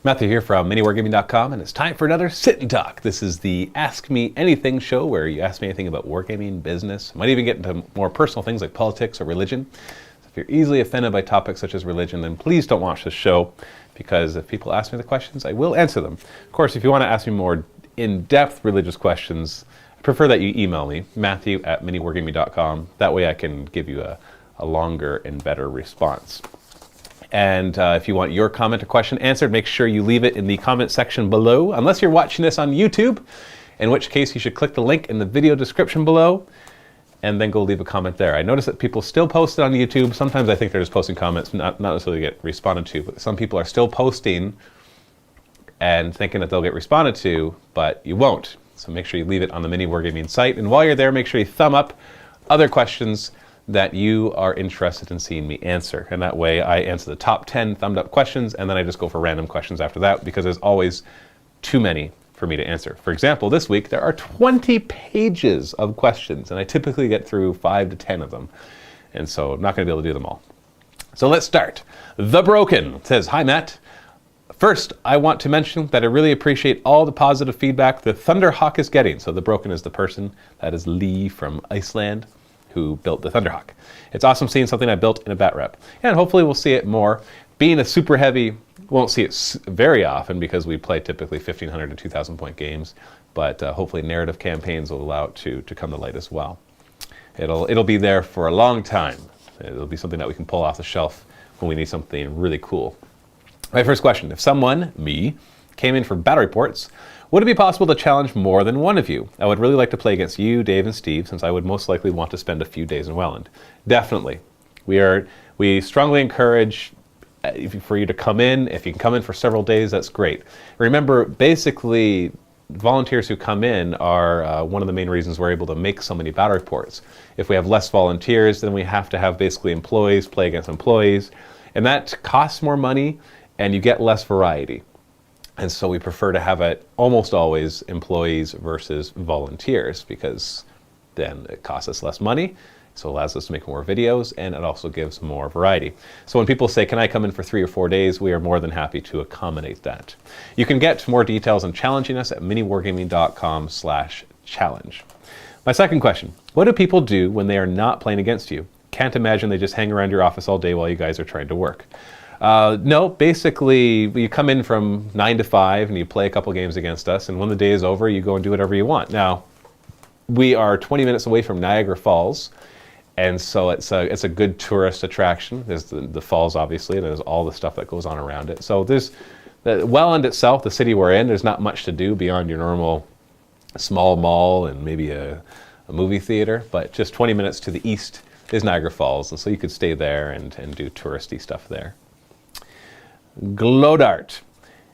Matthew here from miniwargaming.com, and it's time for another Sit and Talk. This is the Ask Me Anything show where you ask me anything about wargaming, business, might even get into more personal things like politics or religion. So if you're easily offended by topics such as religion, then please don't watch this show, because if people ask me the questions, I will answer them. Of course, if you want to ask me more in-depth religious questions, I prefer that you email me, matthew@miniwargaming.com. That way I can give you a longer and better response. And if you want your comment or question answered, make sure you leave it in the comment section below, unless you're watching this on YouTube, in which case you should click the link in the video description below and then go leave a comment there. I notice that people still post it on YouTube. Sometimes I think they're just posting comments, not necessarily get responded to, but some people are still posting and thinking that they'll get responded to, but you won't. So make sure you leave it on the Mini Wargaming site. And while you're there, make sure you thumb up other questions that you are interested in seeing me answer. And that way I answer the top 10 thumbed up questions, and then I just go for random questions after that, because there's always too many for me to answer. For example, this week there are 20 pages of questions, and I typically get through 5 to 10 of them. And so I'm not gonna be able to do them all. So let's start. The Broken says, "Hi Matt. First, I want to mention that I really appreciate all the positive feedback the Thunderhawk is getting." So The Broken is the person, that is Lee from Iceland, who built the Thunderhawk. "It's awesome seeing something I built in a Batrep. And hopefully we'll see it more. Being a super heavy, won't see it very often because we play typically 1,500 to 2,000 point games, but hopefully narrative campaigns will allow it to come to light as well. It'll be there for a long time. It'll be something that we can pull off the shelf when we need something really cool." My first question: if someone, me, came in for battle reports, would it be possible to challenge more than one of you? I would really like to play against you, Dave, and Steve, since I would most likely want to spend a few days in Welland. Definitely. We strongly encourage for you to come in. If you can come in for several days, that's great. Remember, basically, volunteers who come in are one of the main reasons we're able to make so many battle reports. If we have less volunteers, then we have to have basically employees play against employees, and that costs more money, and you get less variety. And so we prefer to have it almost always employees versus volunteers, because then it costs us less money, so it allows us to make more videos, and it also gives more variety. So when people say, "Can I come in for 3 or 4 days?" we are more than happy to accommodate that. You can get more details on challenging us at miniwargaming.com/challenge. My second question: what do people do when they are not playing against you? Can't imagine they just hang around your office all day while you guys are trying to work. No, basically you come in from 9 to 5 and you play a couple games against us, and when the day is over you go and do whatever you want. Now, we are 20 minutes away from Niagara Falls, and so it's a good tourist attraction. There's the falls, obviously, and there's all the stuff that goes on around it. So there's Welland itself, the city we're in, there's not much to do beyond your normal small mall and maybe a movie theater, but just 20 minutes to the east is Niagara Falls, and so you could stay there and do touristy stuff there. Glowdart: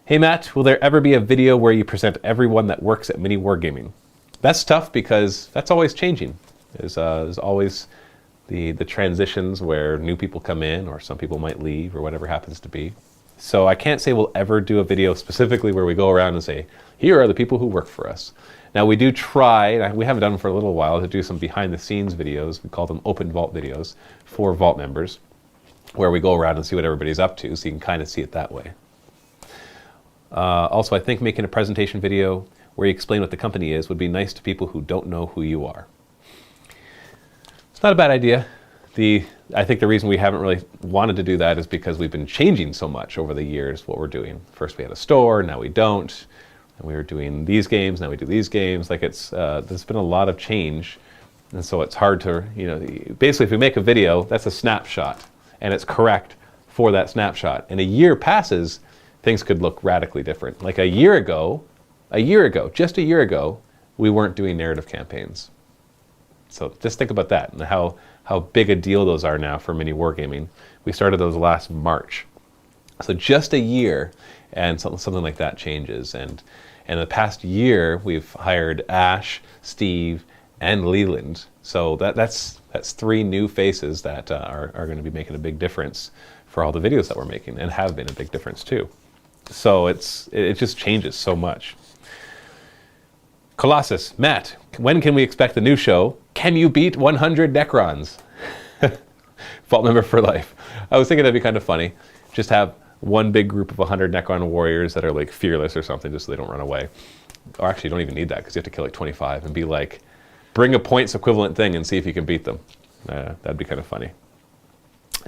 "Hey Matt, will there ever be a video where you present everyone that works at Mini Wargaming?" That's tough because that's always changing. There's always the transitions where new people come in, or some people might leave, or whatever happens to be. So I can't say we'll ever do a video specifically where we go around and say, "Here are the people who work for us." Now we do try, we haven't done for a little while, to do some behind the scenes videos. We call them open vault videos for vault members, where we go around and see what everybody's up to, so you can kind of see it that way. Also, I think making a presentation video where you explain what the company is would be nice to people who don't know who you are. It's not a bad idea. I think the reason we haven't really wanted to do that is because we've been changing so much over the years what we're doing. First we had a store, now we don't. And we were doing these games, now we do these games. Like there's been a lot of change, and so it's hard to, basically if we make a video, that's a snapshot, and it's correct for that snapshot. And a year passes, things could look radically different. Like a year ago, just a year ago, we weren't doing narrative campaigns. So just think about that, and how big a deal those are now for Mini Wargaming. We started those last March. So just a year, and something like that changes. And in the past year, we've hired Ash, Steve, and Leland. So that's 3 new faces that are going to be making a big difference for all the videos that we're making, and have been a big difference too. So it just changes so much. Colossus: "Matt, when can we expect the new show? Can you beat 100 Necrons?" Vault member for life. I was thinking that'd be kind of funny. Just have one big group of 100 Necron warriors that are like fearless or something, just so they don't run away. Or actually, you don't even need that, because you have to kill like 25 and be like, bring a points equivalent thing and see if you can beat them. That'd be kind of funny.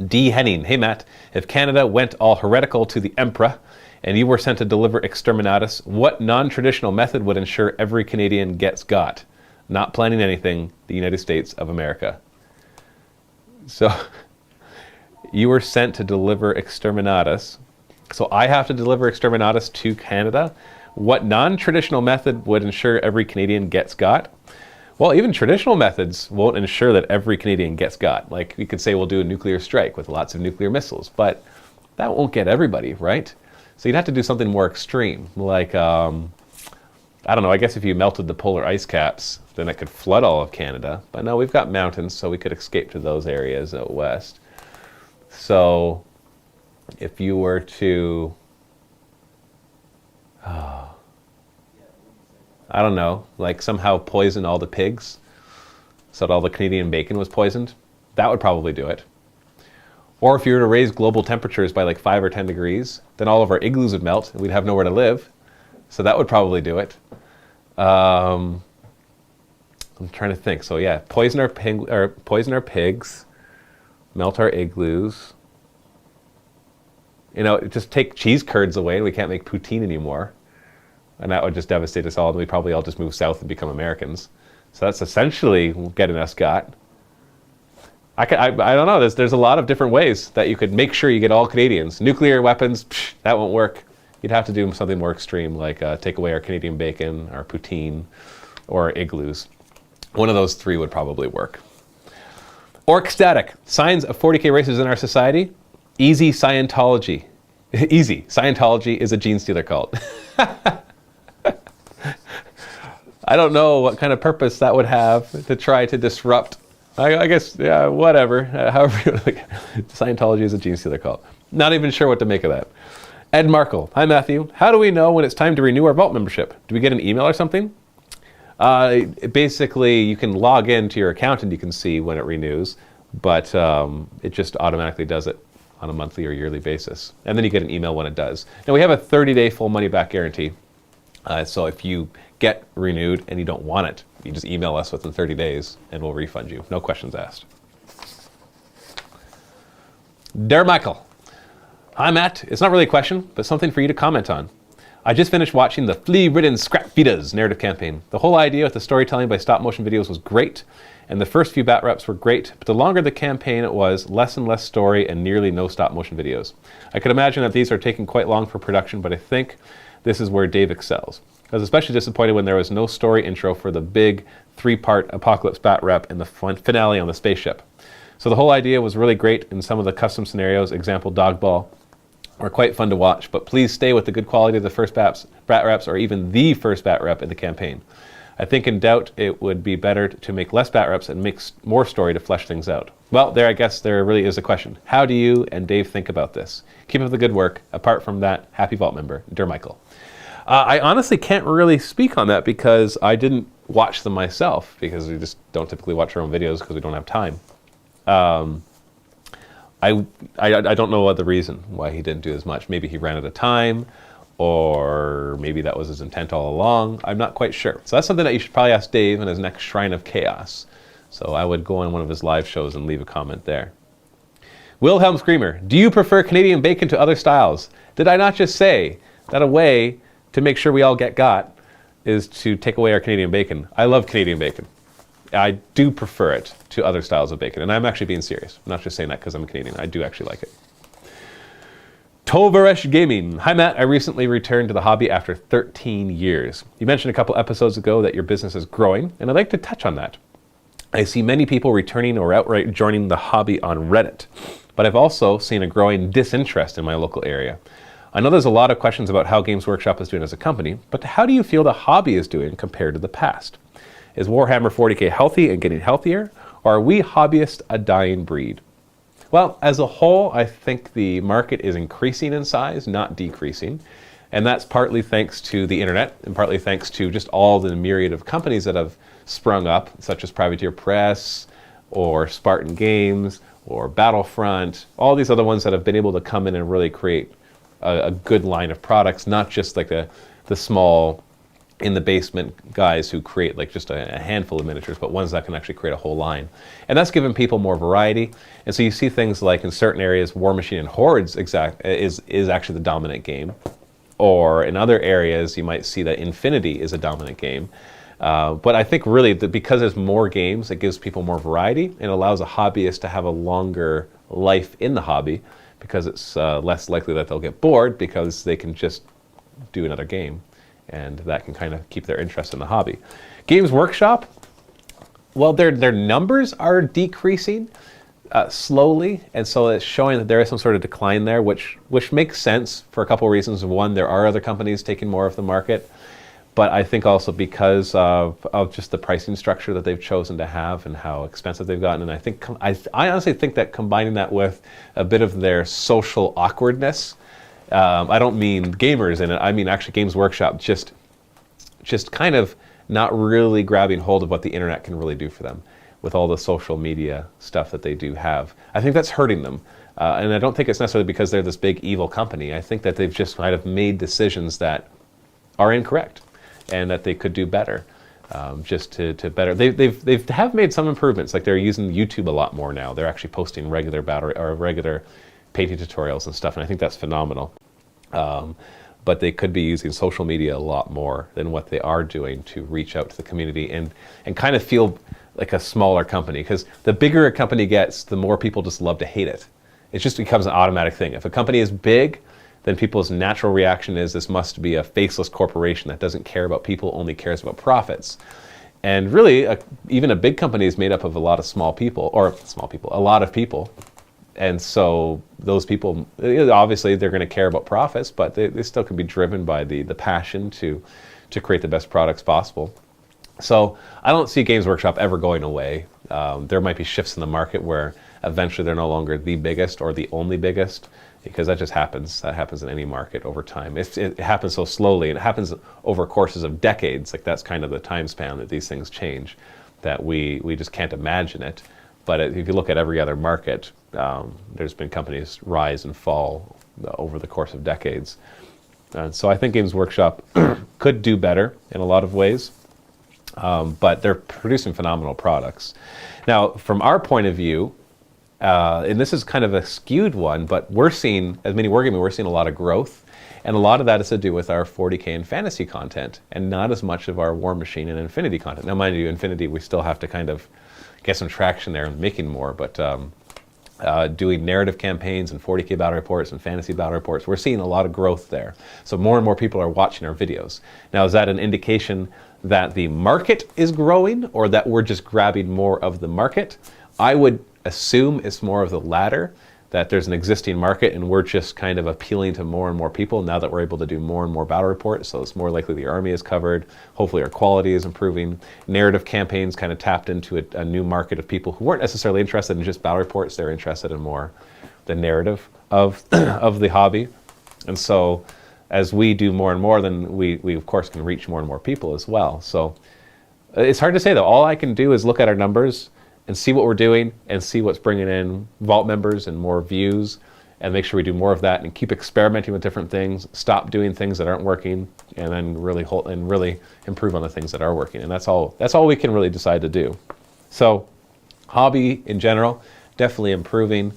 D. Henning, hey Matt, if Canada went all heretical to the Emperor and you were sent to deliver exterminatus, what non-traditional method would ensure every Canadian gets got? Not planning anything, the United States of America. So, you were sent to deliver exterminatus. So I have to deliver exterminatus to Canada. What non-traditional method would ensure every Canadian gets got? Well, even traditional methods won't ensure that every Canadian gets got. Like, you could say we'll do a nuclear strike with lots of nuclear missiles, but that won't get everybody, right? So you'd have to do something more extreme, like, I don't know, I guess if you melted the polar ice caps, then it could flood all of Canada. But no, we've got mountains, so we could escape to those areas out west. So if you were to, I don't know, like somehow poison all the pigs so that all the Canadian bacon was poisoned, that would probably do it. Or if you were to raise global temperatures by like 5 or 10 degrees, then all of our igloos would melt and we'd have nowhere to live. So that would probably do it. I'm trying to think. So yeah, poison our pigs, melt our igloos. You know, just take cheese curds away and we can't make poutine anymore. And that would just devastate us all, and we'd probably all just move south and become Americans. So that's essentially getting us got. I don't know, there's a lot of different ways that you could make sure you get all Canadians. Nuclear weapons, that won't work. You'd have to do something more extreme, like take away our Canadian bacon, our poutine, or our igloos. One of those three would probably work. Orc static, signs of 40k races in our society. Easy Scientology. Easy. Scientology is a Genestealer cult. I don't know what kind of purpose that would have to try to disrupt. I guess, yeah, whatever. However you want to look at it. Scientology is a Genestealer cult. Not even sure what to make of that. Ed Markle. Hi, Matthew. How do we know when it's time to renew our Vault membership? Do we get an email or something? Basically, you can log into your account and you can see when it renews, but it just automatically does it on a monthly or yearly basis. And then you get an email when it does. Now, we have a 30-day full money-back guarantee. So if you get renewed and you don't want it, you just email us within 30 days and we'll refund you. No questions asked. Dear Michael. Hi, Matt. It's not really a question, but something for you to comment on. I just finished watching the Flea-Ridden Scrap Vitas narrative campaign. The whole idea with the storytelling by stop-motion videos was great, and the first few Batreps were great, but the longer the campaign it was, less and less story and nearly no stop-motion videos. I could imagine that these are taking quite long for production, but I think this is where Dave excels. I was especially disappointed when there was no story intro for the big 3-part Apocalypse Batrep and the finale on the spaceship. So the whole idea was really great, and some of the custom scenarios, example Dogball, were quite fun to watch, but please stay with the good quality of the first Batreps or even the first Batrep in the campaign. I think in doubt it would be better to make less Batreps and make more story to flesh things out. Well, I guess there really is a question. How do you and Dave think about this? Keep up the good work. Apart from that, happy Vault member, Dear Michael. I honestly can't really speak on that because I didn't watch them myself, because we just don't typically watch our own videos because we don't have time. I don't know the reason why he didn't do as much. Maybe he ran out of time, or maybe that was his intent all along. I'm not quite sure. So that's something that you should probably ask Dave in his next Shrine of Chaos. So I would go on one of his live shows and leave a comment there. Wilhelm Screamer, do you prefer Canadian bacon to other styles? Did I not just say that a way to make sure we all get got is to take away our Canadian bacon? I love Canadian bacon. I do prefer it to other styles of bacon, and I'm actually being serious. I'm not just saying that because I'm Canadian. I do actually like it. Tovaresh Gaming. Hi, Matt. I recently returned to the hobby after 13 years. You mentioned a couple episodes ago that your business is growing, and I'd like to touch on that. I see many people returning or outright joining the hobby on Reddit, but I've also seen a growing disinterest in my local area. I know there's a lot of questions about how Games Workshop is doing as a company, but how do you feel the hobby is doing compared to the past? Is Warhammer 40k healthy and getting healthier, or are we hobbyists a dying breed? Well, as a whole, I think the market is increasing in size, not decreasing. And that's partly thanks to the internet, and partly thanks to just all the myriad of companies that have sprung up, such as Privateer Press, or Spartan Games, or Battlefront, all these other ones that have been able to come in and really create a good line of products, not just like the small in the basement guys who create like just a handful of miniatures, but ones that can actually create a whole line. And that's given people more variety. And so you see things like in certain areas, War Machine and Hordes is actually the dominant game. Or in other areas, you might see that Infinity is a dominant game. But I think really that because there's more games, it gives people more variety and allows a hobbyist to have a longer life in the hobby, because it's less likely that they'll get bored because they can just do another game. And that can kind of keep their interest in the hobby. Games Workshop, well, their numbers are decreasing slowly, and so it's showing that there is some sort of decline there, which makes sense for a couple of reasons. One, there are other companies taking more of the market, but I think also because of just the pricing structure that they've chosen to have and how expensive they've gotten. And I think I honestly think that combining that with a bit of their social awkwardness. I don't mean gamers in it. I mean actually Games Workshop just kind of not really grabbing hold of what the internet can really do for them with all the social media stuff that they do have. I think that's hurting them. And I don't think it's necessarily because they're this big evil company. I think that they've just kind of made decisions that are incorrect and that they could do better. Just to better. They have made some improvements. Like they're using YouTube a lot more now. They're actually posting regular painting tutorials and stuff, and I think that's phenomenal. But they could be using social media a lot more than what they are doing to reach out to the community and kind of feel like a smaller company. Because the bigger a company gets, the more people just love to hate it. It just becomes an automatic thing. If a company is big, then people's natural reaction is this must be a faceless corporation that doesn't care about people, only cares about profits. And really, even a big company is made up of a lot of a lot of people. And so those people, obviously they're going to care about profits, but they still can be driven by the passion to create the best products possible. So I don't see Games Workshop ever going away. There might be shifts in the market where eventually they're no longer the biggest or the only biggest, because that just happens. That happens in any market over time. It happens so slowly, and it happens over courses of decades. Like that's kind of the time span that these things change, that we just can't imagine it. But if you look at every other market, there's been companies rise and fall over the course of decades. And so I think Games Workshop could do better in a lot of ways, but they're producing phenomenal products. Now, from our point of view, and this is kind of a skewed one, but we're seeing, as Mini Wargaming, we're seeing a lot of growth. And a lot of that is to do with our 40K and fantasy content, and not as much of our War Machine and Infinity content. Now, mind you, Infinity, we still have to kind of get some traction there and making more, but doing narrative campaigns and 40K battle reports and fantasy battle reports, we're seeing a lot of growth there. So more and more people are watching our videos. Now, is that an indication that the market is growing or that we're just grabbing more of the market? I would assume it's more of the latter, that there's an existing market and we're just kind of appealing to more and more people now that we're able to do more and more battle reports. So it's more likely the army is covered. Hopefully our quality is improving. Narrative campaigns kind of tapped into a new market of people who weren't necessarily interested in just battle reports. They're interested in more the narrative of the hobby. And so as we do more and more, then we of course can reach more and more people as well. So it's hard to say though. All I can do is look at our numbers and see what we're doing and see what's bringing in vault members and more views, and make sure we do more of that and keep experimenting with different things, stop doing things that aren't working, and then really improve on the things that are working. And that's all we can really decide to do. So hobby in general, definitely improving.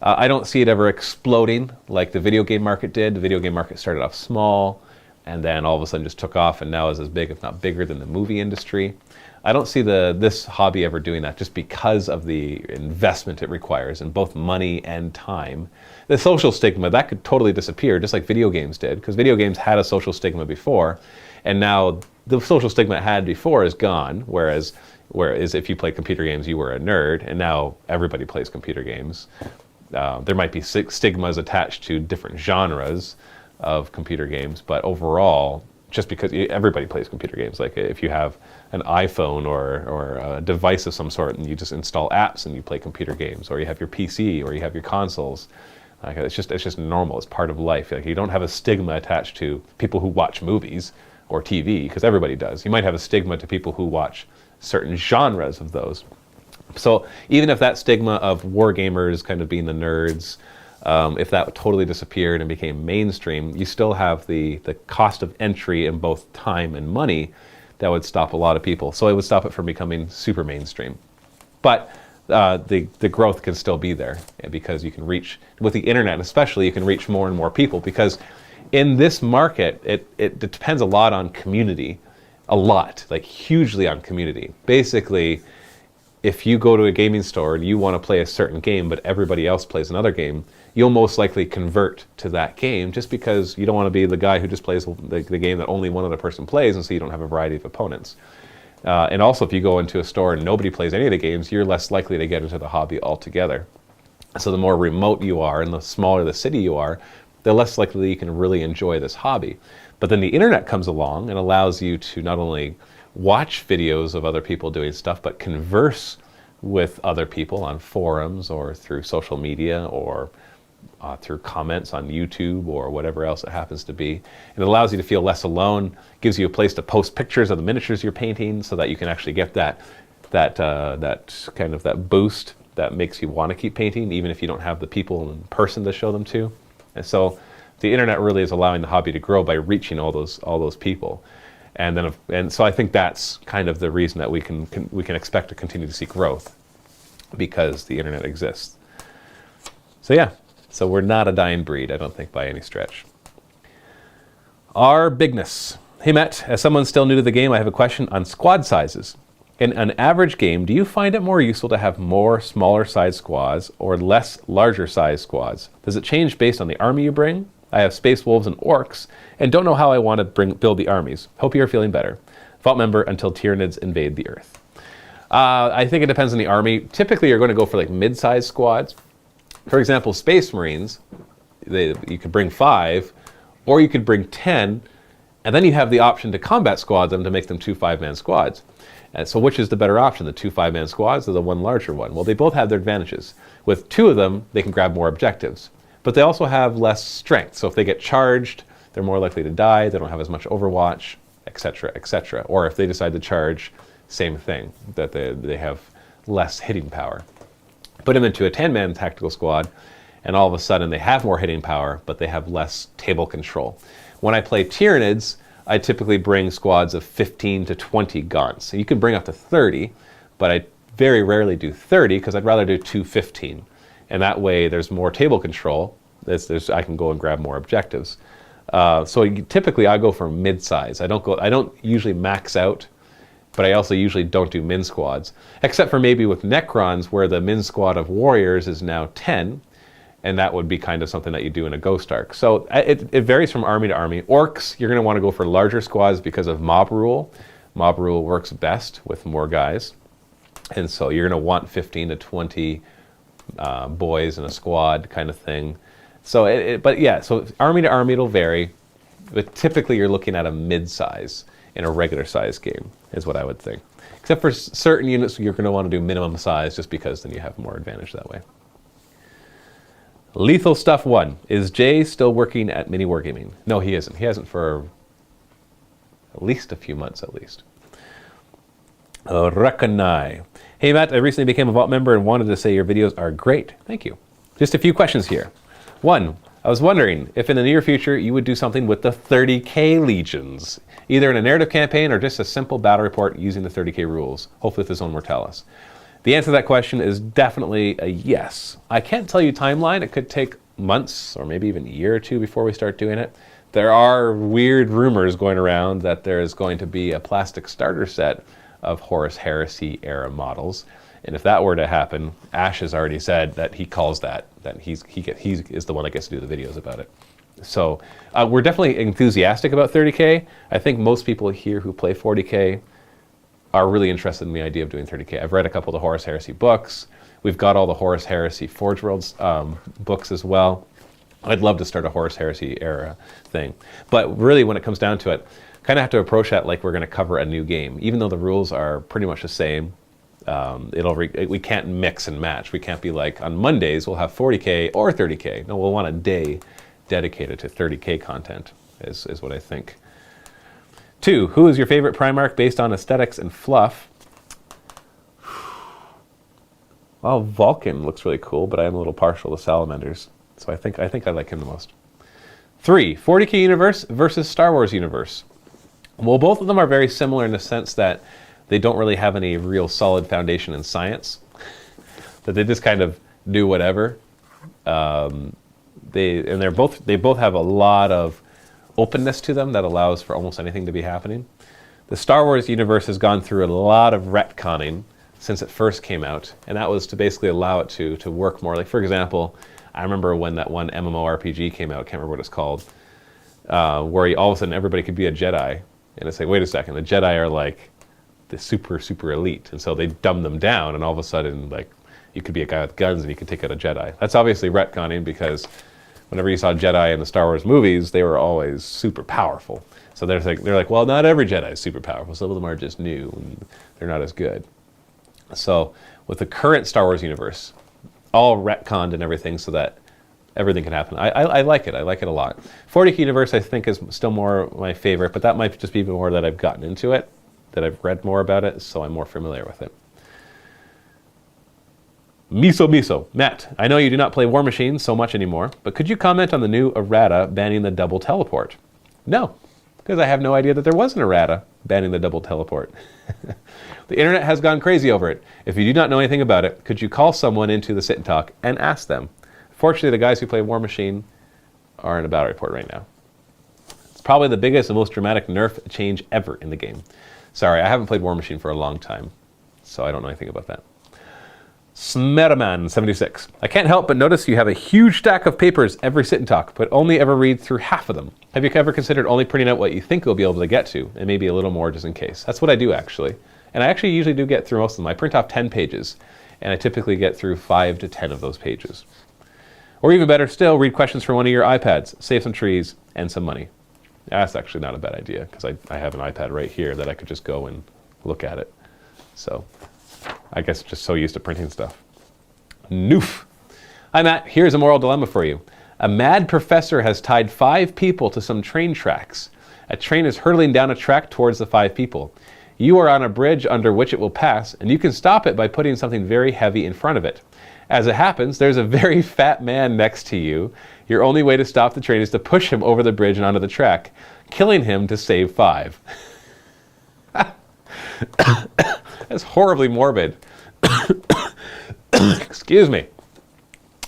I don't see it ever exploding like the video game market did. The video game market started off small and then all of a sudden just took off and now is as big, if not bigger, than the movie industry. I don't see this hobby ever doing that just because of the investment it requires in both money and time. The social stigma, that could totally disappear, just like video games did, because video games had a social stigma before, and now the social stigma it had before is gone, whereas if you played computer games, you were a nerd, and now everybody plays computer games. There might be stigmas attached to different genres of computer games, but overall, just because everybody plays computer games, like if you have an iPhone or a device of some sort and you just install apps and you play computer games, or you have your PC or you have your consoles, it's just normal. It's part of life. Like, you don't have a stigma attached to people who watch movies or TV, because everybody does. You might have a stigma to people who watch certain genres of those. So even if that stigma of war gamers kind of being the nerds, If that totally disappeared and became mainstream, you still have the cost of entry in both time and money that would stop a lot of people. So it would stop it from becoming super mainstream. But the growth can still be there because you can reach, with the internet especially, you can reach more and more people, because in this market, it depends a lot on community. A lot, like hugely on community. Basically, if you go to a gaming store and you want to play a certain game, but everybody else plays another game, you'll most likely convert to that game just because you don't want to be the guy who just plays the game that only one other person plays, and so you don't have a variety of opponents. And also, if you go into a store and nobody plays any of the games, you're less likely to get into the hobby altogether. So the more remote you are and the smaller the city you are, the less likely you can really enjoy this hobby. But then the internet comes along and allows you to not only watch videos of other people doing stuff, but converse with other people on forums or through social media or through comments on YouTube or whatever else it happens to be. It allows you to feel less alone, gives you a place to post pictures of the miniatures you're painting so that you can actually get that kind of that boost that makes you want to keep painting, even if you don't have the people in person to show them to. And so the internet really is allowing the hobby to grow by reaching all those people. And so I think that's kind of the reason that we can expect to continue to see growth, because the internet exists. So yeah, so we're not a dying breed, I don't think, by any stretch. Our bigness. Hey Matt, as someone still new to the game, I have a question on squad sizes. In an average game, do you find it more useful to have more smaller size squads or less larger size squads? Does it change based on the army you bring? I have space wolves and orcs, and don't know how I want to build the armies. Hope you are feeling better. Vault member until Tyranids invade the Earth. I think it depends on the army. Typically, you're going to go for like mid-sized squads. For example, Space Marines, you could bring 5, or you could bring 10, and then you have the option to combat squad them to make them 2 5-man squads. And so which is the better option, the 2 5-man squads or the one larger one? Well, they both have their advantages. With 2 of them, they can grab more objectives. But they also have less strength. So if they get charged, they're more likely to die. They don't have as much overwatch, etc., etc. Or if they decide to charge, same thing, that they have less hitting power. Put them into a 10-man tactical squad, and all of a sudden they have more hitting power, but they have less table control. When I play Tyranids, I typically bring squads of 15 to 20 guns. So you can bring up to 30, but I very rarely do 30 because I'd rather do 2 15. And that way there's more table control. I can go and grab more objectives. So typically I go for mid-size. I don't usually max out, but I also usually don't do min squads, except for maybe with Necrons, where the min squad of warriors is now 10, and that would be kind of something that you do in a Ghost Arc. So it varies from army to army. Orcs, you're going to want to go for larger squads because of mob rule. Mob rule works best with more guys, and so you're going to want 15 to 20 boys in a squad kind of thing. So, but yeah, so army to army it'll vary, but typically you're looking at a mid-size in a regular size game, is what I would think. Except for certain units, you're going to want to do minimum size just because then you have more advantage that way. Lethal Stuff 1. Is Jay still working at Mini Wargaming? No, he isn't. He hasn't for at least a few months at least. Rakanai. Hey Matt, I recently became a Vault member and wanted to say your videos are great. Thank you. Just a few questions here. 1. I was wondering if in the near future you would do something with the 30k legions, either in a narrative campaign or just a simple battle report using the 30k rules. Hopefully with the Zone Mortalis. The answer to that question is definitely a yes. I can't tell you timeline. It could take months or maybe even a year or 2 before we start doing it. There are weird rumors going around that there is going to be a plastic starter set of Horus Heresy era models. And if that were to happen, Ash has already said that he calls that he is the one that gets to do the videos about it. So we're definitely enthusiastic about 30k. I think most people here who play 40k are really interested in the idea of doing 30k. I've read a couple of the Horus Heresy books. We've got all the Horus Heresy Forge Worlds books as well. I'd love to start a Horus Heresy era thing. But really when it comes down to it, kind of have to approach that like we're going to cover a new game. Even though the rules are pretty much the same, we can't mix and match. We can't be like, on Mondays we'll have 40k or 30k. No, we'll want a day dedicated to 30k content, is what I think. 2, who is your favorite Primarch based on aesthetics and fluff? Well, Vulcan looks really cool, but I am a little partial to Salamanders. So I think I like him the most. 3, 40K universe versus Star Wars universe. Well, both of them are very similar in the sense that they don't really have any real solid foundation in science. That they just kind of do whatever. They both have a lot of openness to them that allows for almost anything to be happening. The Star Wars universe has gone through a lot of retconning since it first came out, and that was to basically allow it to work more. Like, for example, I remember when that one MMORPG came out, I can't remember what it's called, where all of a sudden everybody could be a Jedi, and it's like, wait a second, the Jedi are like the super, super elite, and so they dumbed them down, and all of a sudden, like, you could be a guy with guns and you could take out a Jedi. That's obviously retconning, because whenever you saw Jedi in the Star Wars movies, they were always super powerful. So they're like, well, not every Jedi is super powerful. Some of them are just new and they're not as good. So with the current Star Wars universe, all retconned and everything so that everything can happen. I like it. I like it a lot. 40K universe, I think, is still more my favorite, but that might just be more that I've gotten into it, that I've read more about it, so I'm more familiar with it. Miso. Matt, I know you do not play War Machine so much anymore, but could you comment on the new errata banning the double teleport? No, because I have no idea that there was an errata banning the double teleport. The internet has gone crazy over it. If you do not know anything about it, could you call someone into the sit and talk and ask them? Fortunately, the guys who play War Machine are in a battle report right now. It's probably the biggest and most dramatic nerf change ever in the game. Sorry, I haven't played War Machine for a long time, so I don't know anything about that. Smetaman76. I can't help but notice you have a huge stack of papers every sit and talk, but only ever read through half of them. Have you ever considered only printing out what you think you'll be able to get to, and maybe a little more just in case? That's what I do, actually. And I actually usually do get through most of them. I print off 10 pages, and I typically get through 5 to 10 of those pages. Or even better still, read questions from one of your iPads, save some trees and some money. That's actually not a bad idea, because I have an iPad right here that I could just go and look at it. So I guess just so used to printing stuff. Noof. Hi Matt, here's a moral dilemma for you. A mad professor has tied 5 people to some train tracks. A train is hurtling down a track towards the 5 people. You are on a bridge under which it will pass, and you can stop it by putting something very heavy in front of it. As it happens, there's a very fat man next to you. Your only way to stop the train is to push him over the bridge and onto the track, killing him to save 5. That's horribly morbid. Excuse me.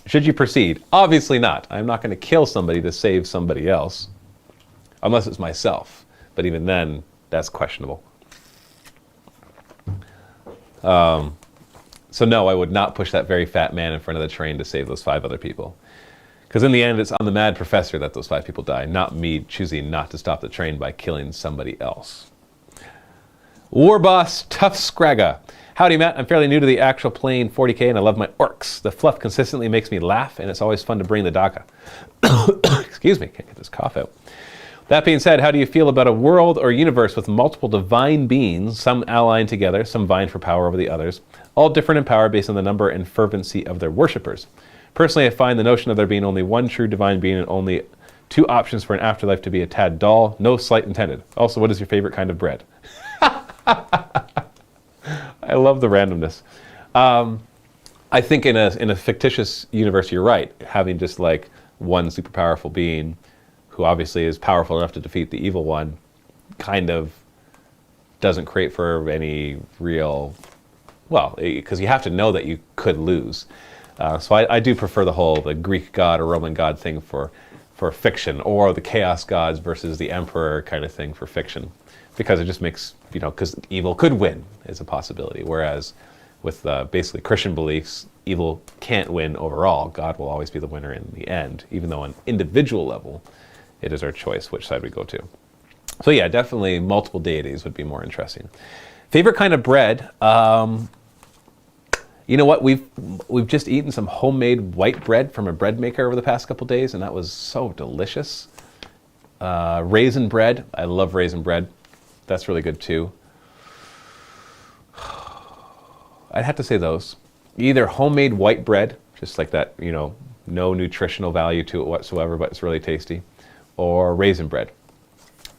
Should you proceed? Obviously not. I'm not going to kill somebody to save somebody else. Unless it's myself. But even then, that's questionable. So no, I would not push that very fat man in front of the train to save those 5 other people. Because in the end, it's on the mad professor that those 5 people die, not me choosing not to stop the train by killing somebody else. War Boss Tough Scragga. Howdy, Matt. I'm fairly new to the actual playing 40K, and I love my orcs. The fluff consistently makes me laugh, and it's always fun to bring the daga. Excuse me, can't get this cough out. That being said, how do you feel about a world or universe with multiple divine beings, some allying together, some vying for power over the others, all different in power based on the number and fervency of their worshippers? Personally, I find the notion of there being only one true divine being and only 2 options for an afterlife to be a tad dull. No slight intended. Also, what is your favorite kind of bread? I love the randomness. I think in a fictitious universe, you're right. Having just like one super powerful being who obviously is powerful enough to defeat the evil one kind of doesn't create for any real, well, because you have to know that you could lose. So I do prefer the Greek god or Roman god thing for fiction, or the chaos gods versus the emperor kind of thing for fiction. Because it just makes, because evil could win is a possibility. Whereas with basically Christian beliefs, evil can't win overall. God will always be the winner in the end, even though on individual level, it is our choice which side we go to. So yeah, definitely multiple deities would be more interesting. Favorite kind of bread? You know what? We've just eaten some homemade white bread from a bread maker over the past couple days, and that was so delicious. Raisin bread. I love raisin bread. That's really good too. I'd have to say those. Either homemade white bread, just like that, no nutritional value to it whatsoever, but it's really tasty, or raisin bread.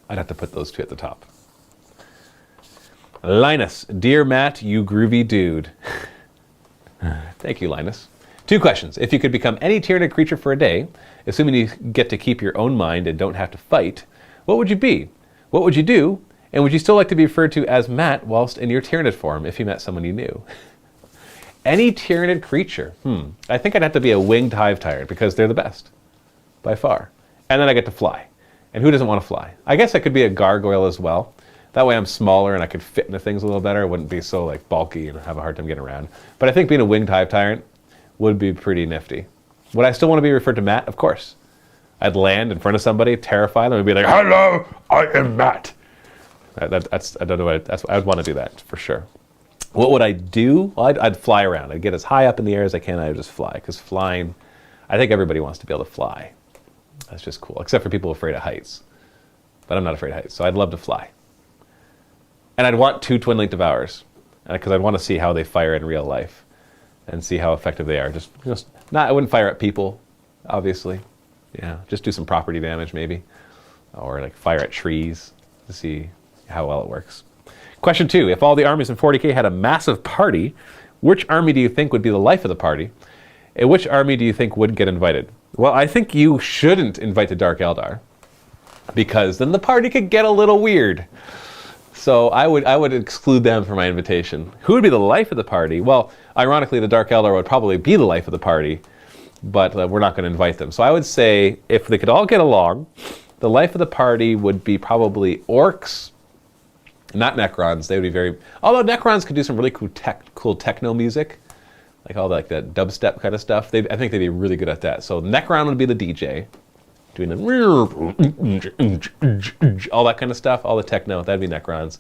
I'd have to put those 2 at the top. Linus, dear Matt, you groovy dude. Thank you, Linus. 2 questions. If you could become any Tyranid creature for a day, assuming you get to keep your own mind and don't have to fight, what would you be? What would you do? And would you still like to be referred to as Matt whilst in your Tyranid form if you met someone you knew? Any Tyranid creature. I think I'd have to be a winged hive tyrant because they're the best, by far. And then I get to fly. And who doesn't want to fly? I guess I could be a gargoyle as well. That way I'm smaller and I could fit into things a little better. I wouldn't be so like bulky and have a hard time getting around. But I think being a winged hive tyrant would be pretty nifty. Would I still want to be referred to Matt? Of course. I'd land in front of somebody, terrify them, and be like, "Hello, I am Matt." I don't know. I would want to do that for sure. What would I do? Well, I'd fly around. I'd get as high up in the air as I can. I would just fly, because flying, I think everybody wants to be able to fly. That's just cool, except for people afraid of heights. But I'm not afraid of heights, so I'd love to fly. And I'd want 2 twin link devours, because I'd want to see how they fire in real life and see how effective they are. I wouldn't fire at people, obviously. Yeah, just do some property damage maybe, or like fire at trees to see how well it works. Question 2, if all the armies in 40k had a massive party, which army do you think would be the life of the party? And which army do you think would get invited? Well, I think you shouldn't invite the Dark Eldar, because then the party could get a little weird. So I would exclude them from my invitation. Who would be the life of the party? Well, ironically, the Dark Eldar would probably be the life of the party, but we're not going to invite them. So I would say if they could all get along, the life of the party would be probably orcs, not Necrons. They would be very... Although Necrons could do some really cool techno music, like all that dubstep kind of stuff. I think they'd be really good at that. So Necron would be the DJ, doing the all that kind of stuff, all the techno. That'd be Necrons.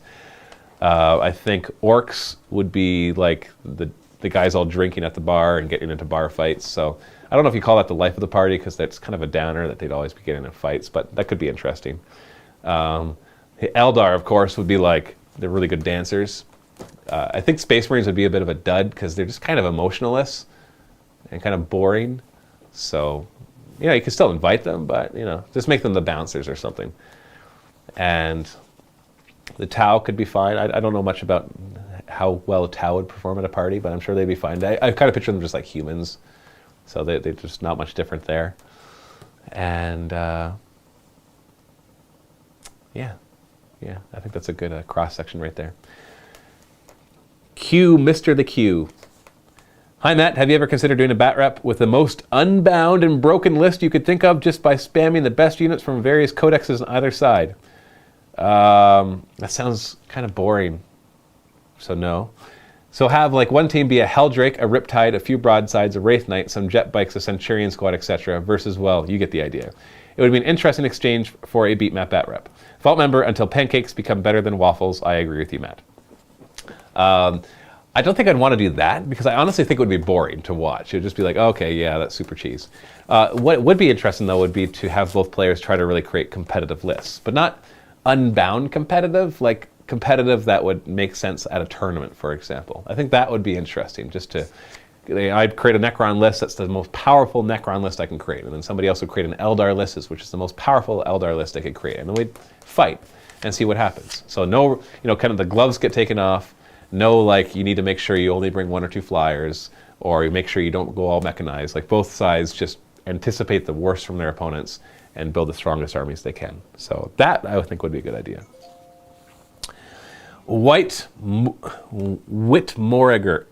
I think orcs would be like the guys all drinking at the bar and getting into bar fights. So I don't know if you call that the life of the party, because that's kind of a downer that they'd always be getting in fights, but that could be interesting. Eldar, of course, would be like, they're really good dancers. I think Space Marines would be a bit of a dud because they're just kind of emotionless and kind of boring. So, you can still invite them, but, just make them the bouncers or something. And the Tau could be fine. I don't know much about how well Tau would perform at a party, but I'm sure they'd be fine. I kind of picture them just like humans. So they're just not much different there. And, yeah, I think that's a good cross-section right there. Q, Mr. the Q. Hi, Matt. Have you ever considered doing a Batrep with the most unbound and broken list you could think of just by spamming the best units from various codexes on either side? That sounds kind of boring. So no. So have like one team be a Helldrake, a Riptide, a few Broadsides, a Wraith Knight, some Jet Bikes, a Centurion Squad, etc. versus, well, you get the idea. It would be an interesting exchange for a beat map Batrep. Vault member until pancakes become better than waffles. I agree with you, Matt. I don't think I'd want to do that, because I honestly think it would be boring to watch. It would just be like, okay, yeah, that's super cheese. What would be interesting, though, would be to have both players try to really create competitive lists, but not unbound competitive, like competitive that would make sense at a tournament, for example. I think that would be interesting, just to... I'd create a Necron list that's the most powerful Necron list I can create, and then somebody else would create an Eldar list, which is the most powerful Eldar list I could create, and then we'd fight and see what happens. So no, kind of the gloves get taken off. No, like you need to make sure you only bring 1 or 2 flyers, or you make sure you don't go all mechanized. Like both sides just anticipate the worst from their opponents and build the strongest armies they can. So that I would think would be a good idea. Whitmore-Gator.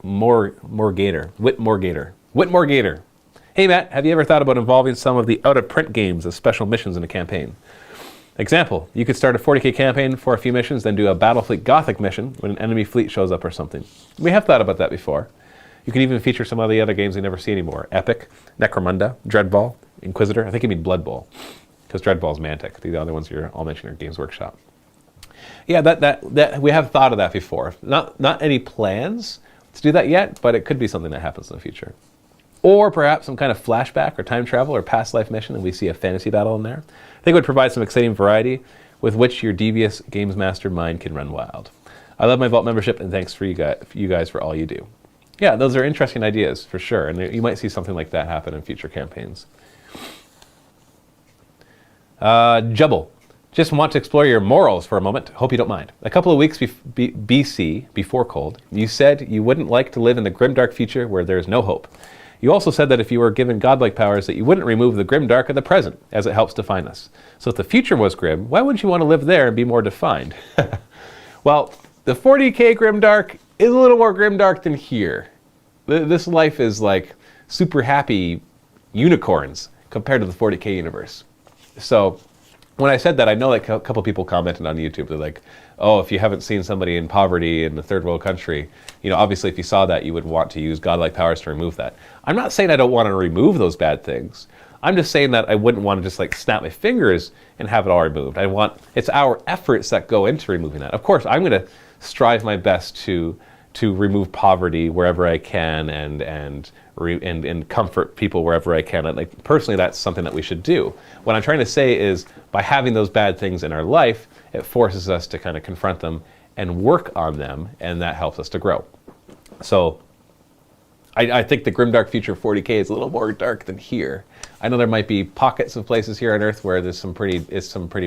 Hey Matt, have you ever thought about involving some of the out-of-print games as special missions in a campaign? Example, you could start a 40k campaign for a few missions, then do a Battlefleet Gothic mission when an enemy fleet shows up or something. We have thought about that before. You can even feature some of the other games we never see anymore. Epic, Necromunda, Dreadball, Inquisitor. I think you mean Blood Bowl, because Dreadball's Mantic. The other ones you're all mentioning are Games Workshop. Yeah, that we have thought of that before. Not any plans to do that yet, but it could be something that happens in the future. Or perhaps some kind of flashback or time travel or past life mission, and we see a fantasy battle in there. I think it would provide some exciting variety with which your devious games master mind can run wild. I love my Vault membership, and thanks for you guys for all you do. Yeah, those are interesting ideas for sure, and you might see something like that happen in future campaigns. Jubble. Just want to explore your morals for a moment. Hope you don't mind. A couple of weeks BC, before cold, you said you wouldn't like to live in the grimdark future where there is no hope. You also said that if you were given godlike powers that you wouldn't remove the grim dark of the present, as it helps define us. So if the future was grim, why wouldn't you want to live there and be more defined? Well, the 40K grim dark is a little more grim dark than here. This life is like super happy unicorns compared to the 40K universe. So when I said that, I know like a couple people commented on YouTube. They're like, oh, if you haven't seen somebody in poverty in a third world country, you know, obviously if you saw that, you would want to use godlike powers to remove that. I'm not saying I don't want to remove those bad things. I'm just saying that I wouldn't want to just like snap my fingers and have it all removed. It's our efforts that go into removing that. Of course, I'm going to strive my best to remove poverty wherever I can and comfort people wherever I can. And like personally, that's something that we should do. What I'm trying to say is by having those bad things in our life, it forces us to kind of confront them and work on them, and that helps us to grow. So I think the grimdark future of 40K is a little more dark than here. I know there might be pockets of places here on Earth where there's some pretty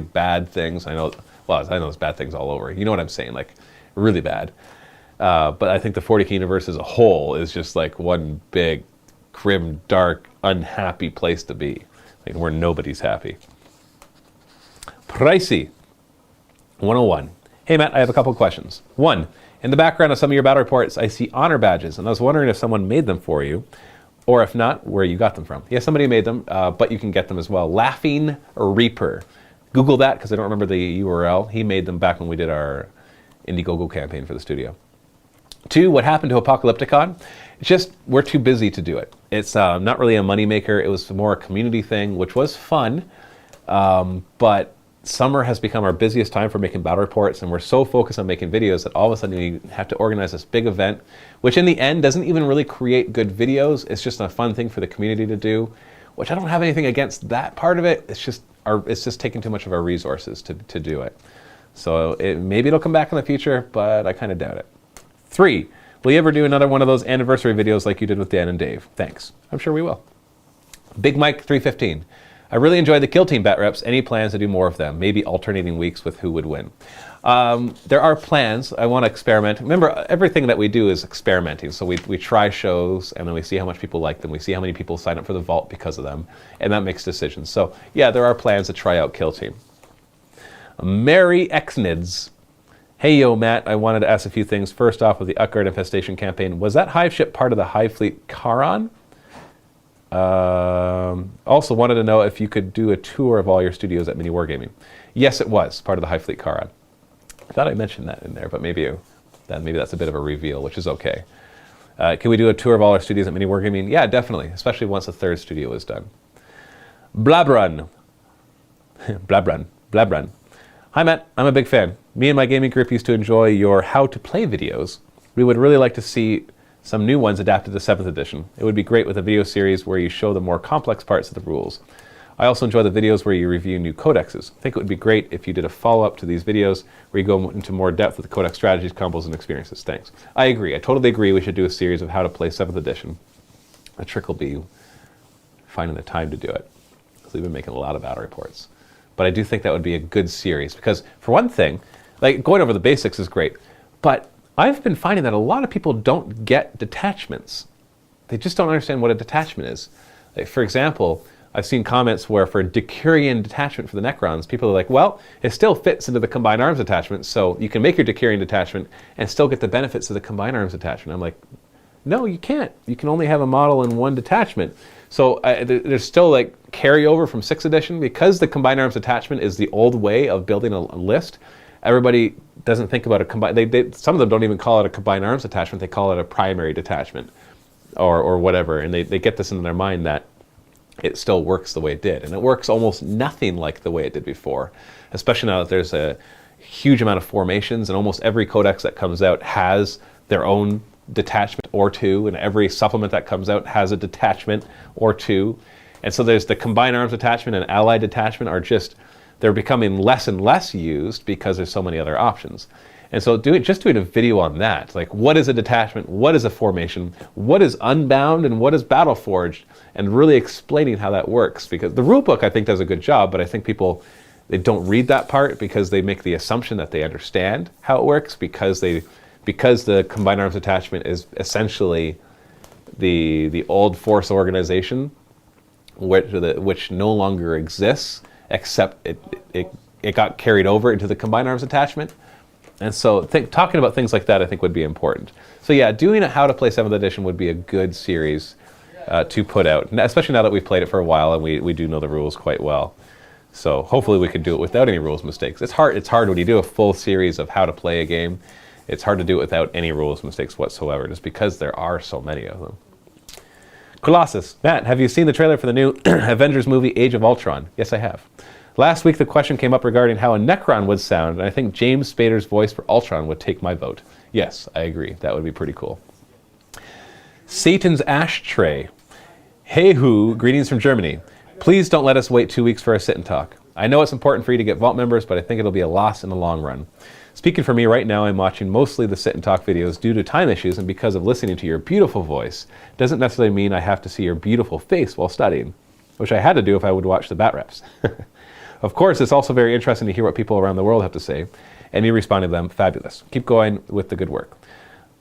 bad things. I know there's bad things all over. You know what I'm saying? Like really bad. But I think the 40K universe as a whole is just like one big, grim, dark, unhappy place to be, like where nobody's happy. Pricey 101. Hey Matt, I have a couple questions. One, in the background of some of your battle reports, I see honor badges, and I was wondering if someone made them for you, or if not, where you got them from. Yeah, somebody made them, but you can get them as well. Laughing Reaper. Google that because I don't remember the URL. He made them back when we did our Indiegogo campaign for the studio. Two, what happened to Apocalypticon? It's just, we're too busy to do it. It's not really a moneymaker. It was more a community thing, which was fun. But summer has become our busiest time for making battle reports, and we're so focused on making videos that all of a sudden we have to organize this big event, which in the end doesn't even really create good videos. It's just a fun thing for the community to do, which I don't have anything against that part of it. It's just taking too much of our resources to do it. So maybe it'll come back in the future, but I kind of doubt it. 3, will you ever do another one of those anniversary videos like you did with Dan and Dave? Thanks. I'm sure we will. Big Mike 315. I really enjoyed the Kill Team Batreps. Any plans to do more of them? Maybe alternating weeks with who would win. There are plans. I want to experiment. Remember, everything that we do is experimenting. So we try shows, and then we see how much people like them. We see how many people sign up for the vault because of them, and that makes decisions. So yeah, there are plans to try out Kill Team. Mary Xnids. Hey yo, Matt, I wanted to ask a few things. First off, with the Utgard Infestation campaign, was that hive ship part of the Hive Fleet Charon? Also wanted to know if you could do a tour of all your studios at Mini Wargaming. Yes, it was part of the Hive Fleet Charon. I thought I mentioned that in there, but maybe that's a bit of a reveal, which is okay. Can we do a tour of all our studios at Mini Wargaming? Yeah, definitely, especially once the third studio is done. Blabrun. Blabrun. Hi Matt, I'm a big fan. Me and my gaming group used to enjoy your how to play videos. We would really like to see some new ones adapted to 7th edition. It would be great with a video series where you show the more complex parts of the rules. I also enjoy the videos where you review new codexes. I think it would be great if you did a follow-up to these videos where you go into more depth with the codex strategies, combos, and experiences. Thanks. I agree. I totally agree we should do a series of how to play 7th edition. The trick will be finding the time to do it, because we've been making a lot of battle reports. But I do think that would be a good series because, for one thing, like going over the basics is great, but I've been finding that a lot of people don't get detachments. They just don't understand what a detachment is. Like, for example, I've seen comments where for a Decurion detachment for the Necrons, people are like, well, it still fits into the Combined Arms detachment, so you can make your Decurion detachment and still get the benefits of the Combined Arms detachment. I'm like, no, you can't. You can only have a model in one detachment. So there's still like carryover from 6th edition because the Combined Arms detachment is the old way of building a list. Everybody doesn't think about a combined. Some of them don't even call it a Combined Arms detachment. They call it a primary detachment, or whatever. And they get this into their mind that it still works the way it did, and it works almost nothing like the way it did before. Especially now that there's a huge amount of formations, and almost every codex that comes out has their own detachment or two, and every supplement that comes out has a detachment or two. And so there's the Combined Arms detachment and Allied detachment are just, they're becoming less and less used because there's so many other options. And so just doing a video on that, like what is a detachment, what is a formation, what is Unbound, and what is Battle Forged, and really explaining how that works. Because the rulebook I think does a good job, but I think people, they don't read that part because they make the assumption that they understand how it works because the Combined Arms attachment is essentially the old force organization, which no longer exists, except it got carried over into the Combined Arms Attachment. And so talking about things like that, I think, would be important. So yeah, doing a How to Play 7th Edition would be a good series to put out, especially now that we've played it for a while and we do know the rules quite well. So hopefully we could do it without any rules mistakes. It's hard when you do a full series of how to play a game. It's hard to do it without any rules mistakes whatsoever, just because there are so many of them. Colossus, Matt, have you seen the trailer for the new Avengers movie Age of Ultron? Yes, I have. Last week the question came up regarding how a Necron would sound, and I think James Spader's voice for Ultron would take my vote. Yes, I agree. That would be pretty cool. Satan's Ashtray. Hey hoo, greetings from Germany. Please don't let us wait 2 weeks for our sit and talk. I know it's important for you to get Vault members, but I think it'll be a loss in the long run. Speaking for me right now, I'm watching mostly the sit and talk videos due to time issues and because of listening to your beautiful voice. Doesn't necessarily mean I have to see your beautiful face while studying, which I had to do if I would watch the Batreps. Of course, it's also very interesting to hear what people around the world have to say, and you respond to them. Fabulous. Keep going with the good work.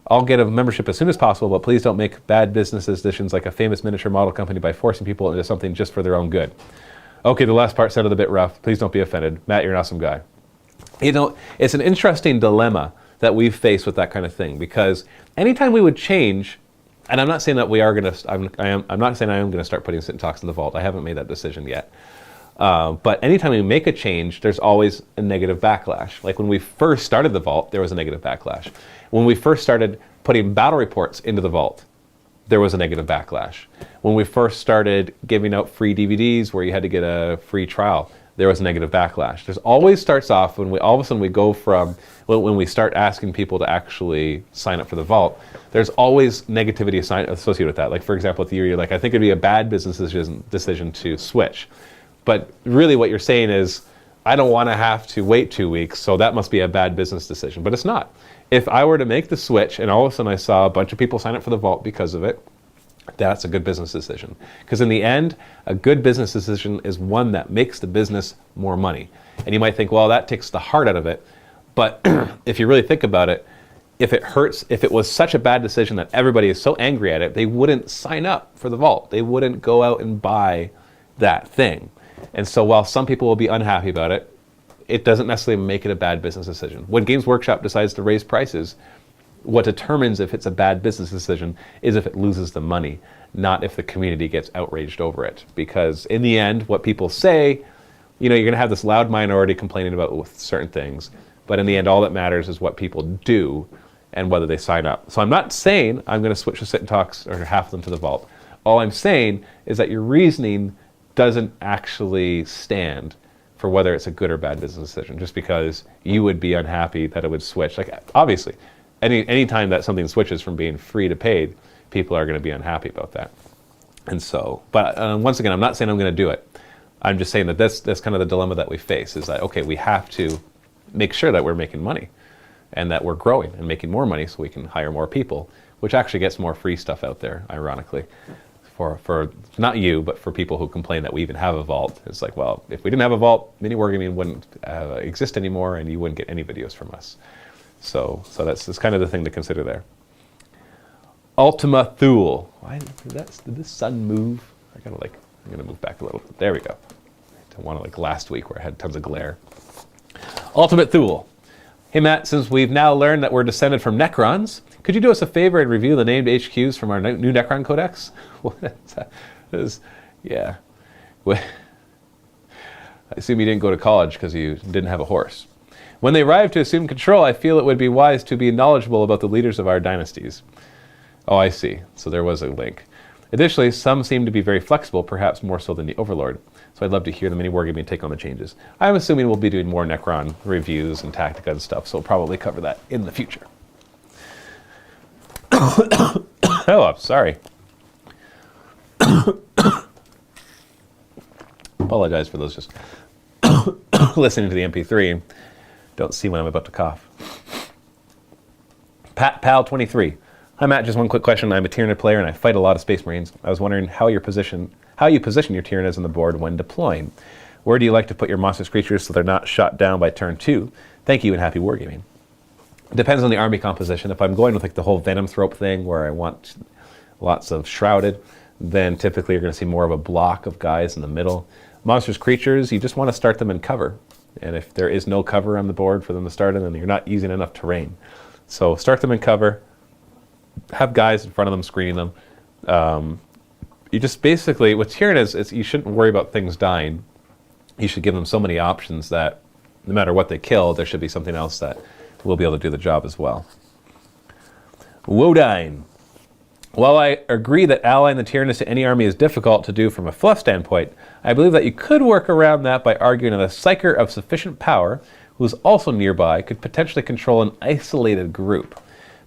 I'll get a membership as soon as possible, but please don't make bad business decisions like a famous miniature model company by forcing people into something just for their own good. Okay, the last part sounded a bit rough. Please don't be offended. Matt, you're an awesome guy. You know, it's an interesting dilemma that we've faced with that kind of thing, because anytime we would change, and I'm not saying that we are going to, I'm not saying I am going to start putting sit and talks in the vault. I haven't made that decision yet. But anytime we make a change, there's always a negative backlash. Like when we first started the vault, there was a negative backlash. When we first started putting battle reports into the vault, there was a negative backlash. When we first started giving out free DVDs where you had to get a free trial, there was a negative backlash. There's always starts off when all of a sudden we go from, when we start asking people to actually sign up for the vault, there's always negativity associated with that. Like for example, with you, you're like, I think it'd be a bad business decision to switch. But really what you're saying is, I don't want to have to wait 2 weeks, so that must be a bad business decision. But it's not. If I were to make the switch and all of a sudden I saw a bunch of people sign up for the vault because of it, that's a good business decision. Because in the end, a good business decision is one that makes the business more money. And you might think, well, that takes the heart out of it. But if you really think about it, if it was such a bad decision that everybody is so angry at it, they wouldn't sign up for the vault. They wouldn't go out and buy that thing. And so while some people will be unhappy about it, it doesn't necessarily make it a bad business decision. When Games Workshop decides to raise prices, what determines if it's a bad business decision is if it loses the money, not if the community gets outraged over it. Because in the end, what people say, you're going to have this loud minority complaining about certain things, but in the end, all that matters is what people do and whether they sign up. So I'm not saying I'm going to switch the sit and talks or half of them to the vault. All I'm saying is that your reasoning doesn't actually stand for whether it's a good or bad business decision, just because you would be unhappy that it would switch. Like obviously, any time that something switches from being free to paid, people are going to be unhappy about that. And so, but once again, I'm not saying I'm going to do it. I'm just saying that that's kind of the dilemma that we face, is that, okay, we have to make sure that we're making money and that we're growing and making more money so we can hire more people, which actually gets more free stuff out there, ironically. For not you, but for people who complain that we even have a vault. It's like, well, if we didn't have a vault, mini wargaming wouldn't exist anymore, and you wouldn't get any videos from us. So that's kind of the thing to consider there. Ultima Thule. Did this sun move? I'm gonna move back a little. There we go. I don't want to like last week where I had tons of glare. Ultimate Thule. Hey Matt, since we've now learned that we're descended from Necrons, could you do us a favor and review the named HQs from our new Necron Codex? Yeah. I assume you didn't go to college because you didn't have a horse. When they arrive to assume control, I feel it would be wise to be knowledgeable about the leaders of our dynasties. Oh, I see. So there was a link. Additionally, some seem to be very flexible, perhaps more so than the Overlord. So I'd love to hear the mini wargaming take on the changes. I'm assuming we'll be doing more Necron reviews and Tactica and stuff, so we'll probably cover that in the future. Oh, I'm sorry. Apologize for those just listening to the MP3 and don't see when I'm about to cough. Pat Pal 23. Hi Matt, just one quick question. I'm a Tyranid player and I fight a lot of Space Marines. I was wondering how you position your Tyranids on the board when deploying. Where do you like to put your monstrous creatures so they're not shot down by turn 2? Thank you and happy wargaming. It depends on the army composition. If I'm going with like the whole Venom Thrope thing where I want lots of shrouded, then typically you're going to see more of a block of guys in the middle. Monstrous creatures, you just want to start them in cover. And if there is no cover on the board for them to start in, then you're not using enough terrain. So start them in cover, have guys in front of them screening them. You just basically, what's here is you shouldn't worry about things dying. You should give them so many options that no matter what they kill, there should be something else that will be able to do the job as well. Wodyne. While I agree that allying the Tyrannus to any army is difficult to do from a fluff standpoint, I believe that you could work around that by arguing that a Psyker of sufficient power, who is also nearby, could potentially control an isolated group.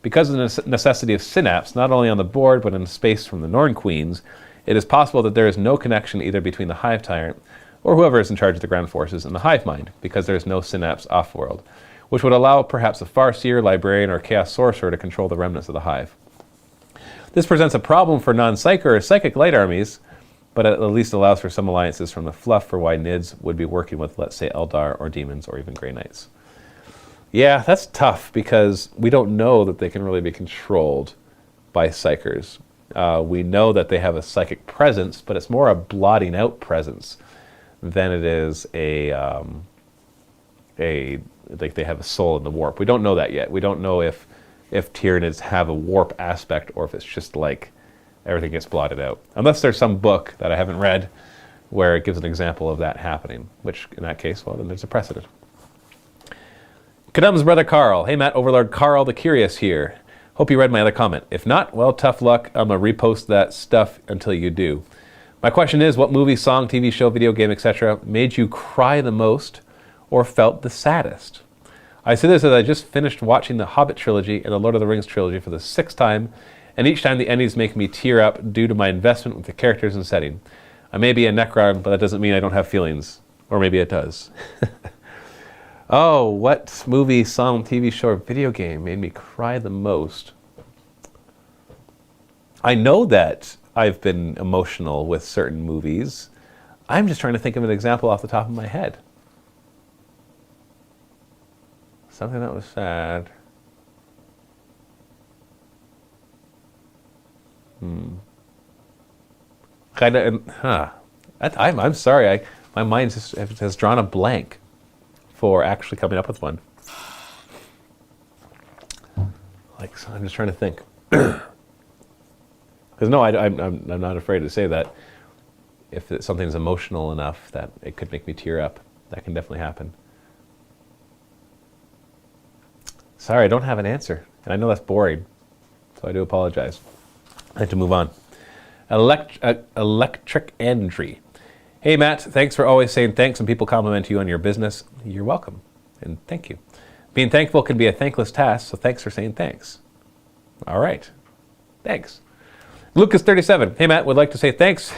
Because of the necessity of synapse, not only on the board but in space from the Norn Queens, it is possible that there is no connection either between the Hive Tyrant or whoever is in charge of the ground forces and the Hive Mind, because there is no synapse off-world, which would allow perhaps a Farseer, Librarian, or Chaos Sorcerer to control the remnants of the Hive. This presents a problem for non-Psyker or Psychic Light armies, but at least allows for some alliances from the fluff for why Nids would be working with, let's say, Eldar or Demons or even Grey Knights. Yeah, that's tough because we don't know that they can really be controlled by Psykers. We know that they have a psychic presence, but it's more a blotting out presence than it is like they have a soul in the warp. We don't know that yet. We don't know if Tyranids have a warp aspect or if it's just like everything gets blotted out. Unless there's some book that I haven't read where it gives an example of that happening, which in that case, well, then there's a precedent. Kadum's brother Carl. Hey Matt, Overlord Carl the Curious here. Hope you read my other comment. If not, well, tough luck. I'm going to repost that stuff until you do. My question is, what movie, song, TV show, video game, etc. made you cry the most or felt the saddest? I say this as I just finished watching the Hobbit trilogy and the Lord of the Rings trilogy for the 6th time, and each time the endings make me tear up due to my investment with the characters and setting. I may be a Necron, but that doesn't mean I don't have feelings. Or maybe it does. Oh, what movie, song, TV show, or video game made me cry the most? I know that I've been emotional with certain movies. I'm just trying to think of an example off the top of my head. Something that was sad. I'm sorry. My mind has drawn a blank for actually coming up with one. Like, so I'm just trying to think. Because no, I'm not afraid to say that if something's emotional enough that it could make me tear up, that can definitely happen. Sorry, I don't have an answer. And I know that's boring, so I do apologize. I have to move on. Electric Andry. Hey Matt, thanks for always saying thanks when people compliment you on your business. You're welcome, and thank you. Being thankful can be a thankless task, so thanks for saying thanks. All right, thanks. Lucas37, hey Matt, would like to say thanks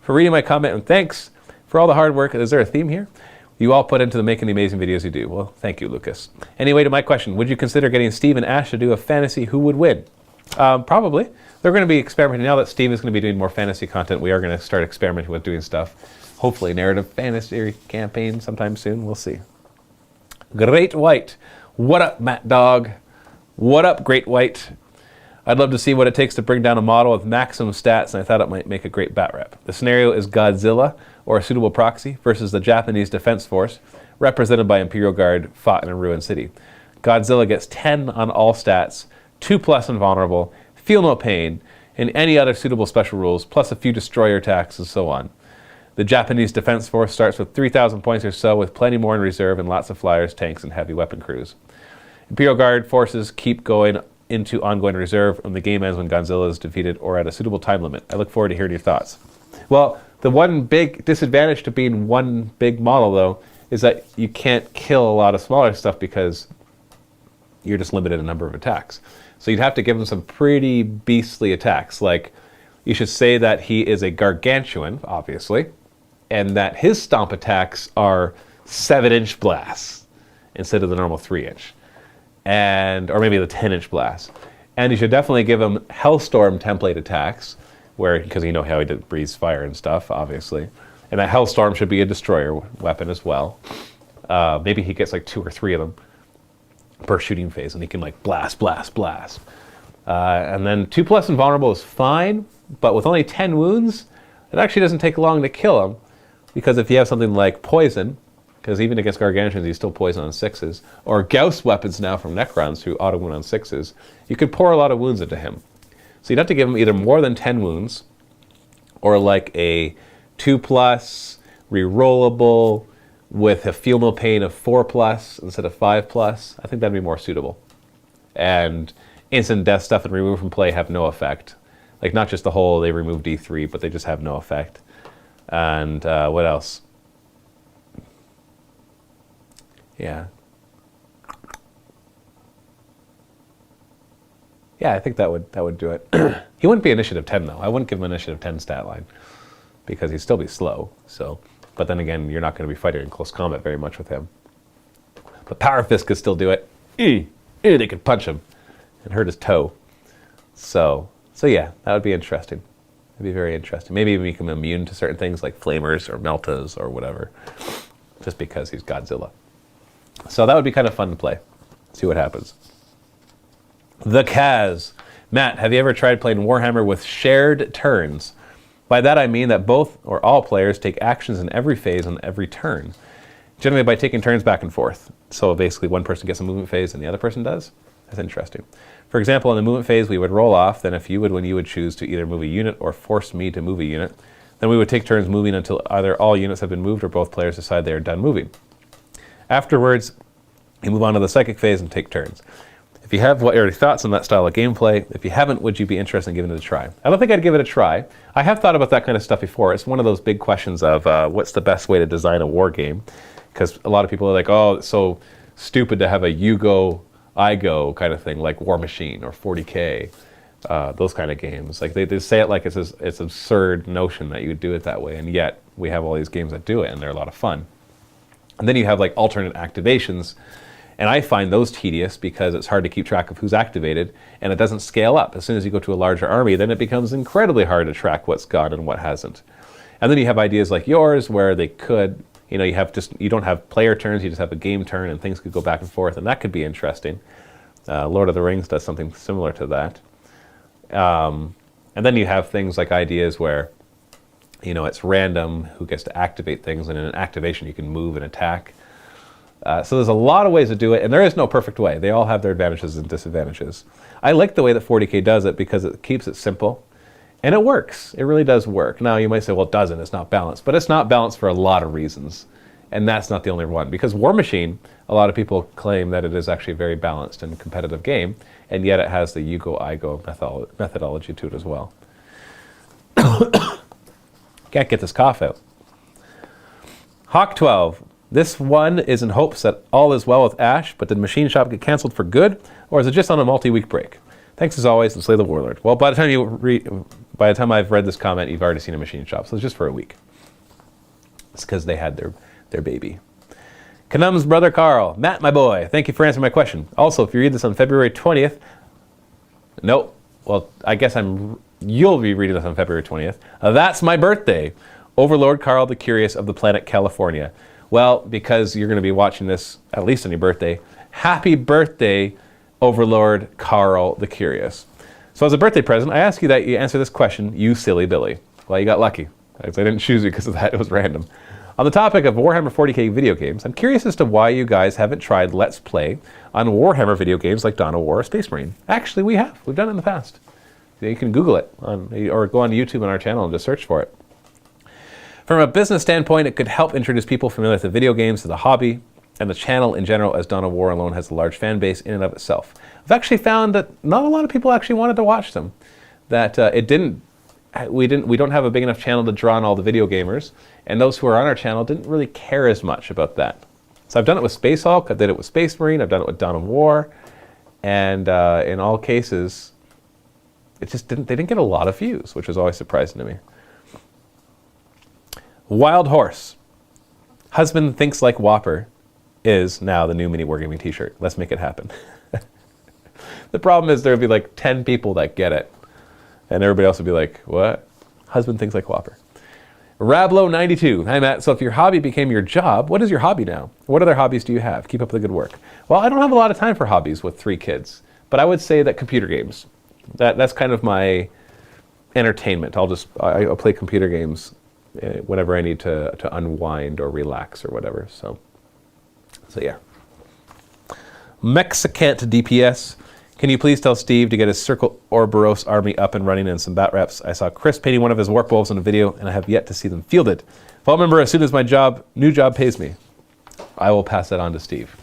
for reading my comment and thanks for all the hard work. Is there a theme here? You all put into making the amazing videos you do. Well, thank you, Lucas. Anyway, to my question, would you consider getting Steve and Ash to do a fantasy who would win? Probably. They're going to be experimenting. Now that Steve is going to be doing more fantasy content, we are going to start experimenting with doing stuff. Hopefully narrative fantasy campaign sometime soon. We'll see. Great White. What up, Matt Dog? What up, Great White? I'd love to see what it takes to bring down a model with maximum stats, and I thought it might make a great bat rep. The scenario is Godzilla, or a suitable proxy, versus the Japanese Defense Force, represented by Imperial Guard, fought in a ruined city. Godzilla gets 10 on all stats, 2+ invulnerable, feel no pain, and any other suitable special rules, plus a few destroyer attacks and so on. The Japanese Defense Force starts with 3,000 points or so, with plenty more in reserve and lots of flyers, tanks, and heavy weapon crews. Imperial Guard forces keep going into ongoing reserve, and the game ends when Godzilla is defeated or at a suitable time limit. I look forward to hearing your thoughts. Well, the one big disadvantage to being one big model, though, is that you can't kill a lot of smaller stuff because you're just limited in number of attacks. So you'd have to give him some pretty beastly attacks. Like, you should say that he is a gargantuan, obviously, and that his stomp attacks are 7-inch blasts instead of the normal 3-inch. Or maybe the 10-inch blast. And you should definitely give him Hellstorm template attacks, because you know how he breathes fire and stuff, obviously. And that Hellstorm should be a destroyer weapon as well. Maybe he gets like 2 or 3 of them per shooting phase, and he can like blast, blast, blast. And then 2+ invulnerable is fine, but with only 10 wounds, it actually doesn't take long to kill him, because if you have something like poison, because even against gargantuans he's still poison on 6s, or Gauss weapons now from Necrons who auto wound on 6s, you could pour a lot of wounds into him. So you'd have to give him either more than 10 wounds, or like a 2+ rerollable with a feel no pain of 4+ instead of 5+. I think that'd be more suitable. And instant death stuff and remove from play have no effect. Like, not just the whole they remove D3, but they just have no effect. And what else? Yeah. Yeah, I think that would do it. He wouldn't be initiative 10 though. I wouldn't give him initiative 10 stat line, because he'd still be slow. So, but then again, you're not going to be fighting in close combat very much with him. But Power Fist could still do it. They could punch him and hurt his toe. So yeah, that would be interesting. It'd be very interesting. Maybe even make him immune to certain things like flamers or meltas or whatever, just because he's Godzilla. So that would be kind of fun to play. See what happens. The Kaz. Matt, have you ever tried playing Warhammer with shared turns? By that I mean that both or all players take actions in every phase on every turn, generally by taking turns back and forth. So basically one person gets a movement phase and the other person does. That's interesting. For example, in the movement phase, we would roll off, then if you would choose to either move a unit or force me to move a unit. Then we would take turns moving until either all units have been moved or both players decide they are done moving. Afterwards, you move on to the psychic phase and take turns. If you have what are your thoughts on that style of gameplay? If you haven't, would you be interested in giving it a try? I don't think I'd give it a try. I have thought about that kind of stuff before. It's one of those big questions of what's the best way to design a war game? Because a lot of people are like, oh, it's so stupid to have a you go, I go kind of thing, like War Machine or 40K, those kind of games. Like they say it like it's absurd notion that you would do it that way, and yet we have all these games that do it, and they're a lot of fun. And then you have like alternate activations, and I find those tedious because it's hard to keep track of who's activated, and it doesn't scale up. As soon as you go to a larger army, then it becomes incredibly hard to track what's gone and what hasn't. And then you have ideas like yours where they could, you don't have player turns, you just have a game turn, and things could go back and forth, and that could be interesting. Lord of the Rings does something similar to that. And then you have things like ideas where, it's random who gets to activate things, and in an activation you can move and attack. So there's a lot of ways to do it, and there is no perfect way. They all have their advantages and disadvantages. I like the way that 40K does it because it keeps it simple, and it works. It really does work. Now you might say, well, it doesn't. It's not balanced. But it's not balanced for a lot of reasons, and that's not the only one. Because War Machine, a lot of people claim that it is actually a very balanced and competitive game, and yet it has the you go, I go methodology to it as well. Can't get this cough out. Hawk 12. This one is in hopes that all is well with Ash, but did Machine Shop get canceled for good, or is it just on a multi-week break? Thanks as always, and Slay the Warlord. Well, by the time I've read this comment, you've already seen a Machine Shop, so it's just for a week. It's because they had their baby. Kanum's brother Carl. Matt, my boy, thank you for answering my question. Also, if you read this on February 20th, no, well, I guess you'll be reading this on February 20th. That's my birthday. Overlord Carl the Curious of the planet California. Well, because you're going to be watching this at least on your birthday, happy birthday, Overlord Carl the Curious. So as a birthday present, I ask you that you answer this question, you silly Billy. Well, you got lucky. I didn't choose you because of that. It was random. On the topic of Warhammer 40K video games, I'm curious as to why you guys haven't tried Let's Play on Warhammer video games like Dawn of War or Space Marine. Actually, we have. We've done it in the past. You can Google it or go on YouTube on our channel and just search for it. From a business standpoint, it could help introduce people familiar with the video games to the hobby and the channel in general, as Dawn of War alone has a large fan base in and of itself. I've actually found that not a lot of people actually wanted to watch them. That we don't have a big enough channel to draw on all the video gamers, and those who are on our channel didn't really care as much about that. So I've done it with Space Hulk, I did it with Space Marine, I've done it with Dawn of War, and in all cases, they didn't get a lot of views, which was always surprising to me. Wild Horse. Husband thinks like Whopper is now the new mini wargaming t-shirt. Let's make it happen. The problem is there'll be like 10 people that get it. And everybody else will be like, what? Husband thinks like Whopper. Rablo92. Hi, Matt. So if your hobby became your job, what is your hobby now? What other hobbies do you have? Keep up the good work. Well, I don't have a lot of time for hobbies with 3 kids. But I would say that computer games. That's kind of my entertainment. I'll play computer games whenever I need to unwind or relax or whatever. So yeah. Mexicant DPS. Can you please tell Steve to get his Circle Ouroboros army up and running and some Batreps? I saw Chris painting one of his warp wolves in a video, and I have yet to see them fielded. Vault member as soon as my new job pays me. I will pass that on to Steve.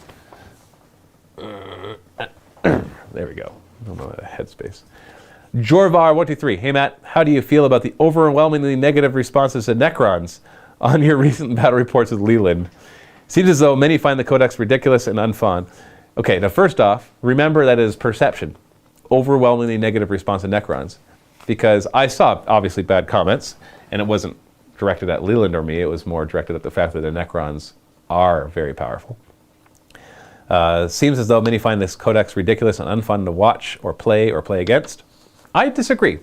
There we go. I don't know that headspace. Jorvar123. Hey Matt, how do you feel about the overwhelmingly negative responses to Necrons on your recent battle reports with Leland? Seems as though many find the Codex ridiculous and unfun. Okay, now first off, remember that is perception. Overwhelmingly negative response to Necrons. Because I saw, obviously, bad comments, and it wasn't directed at Leland or me, it was more directed at the fact that the Necrons are very powerful. Seems as though many find this Codex ridiculous and unfun to watch or play against. I disagree,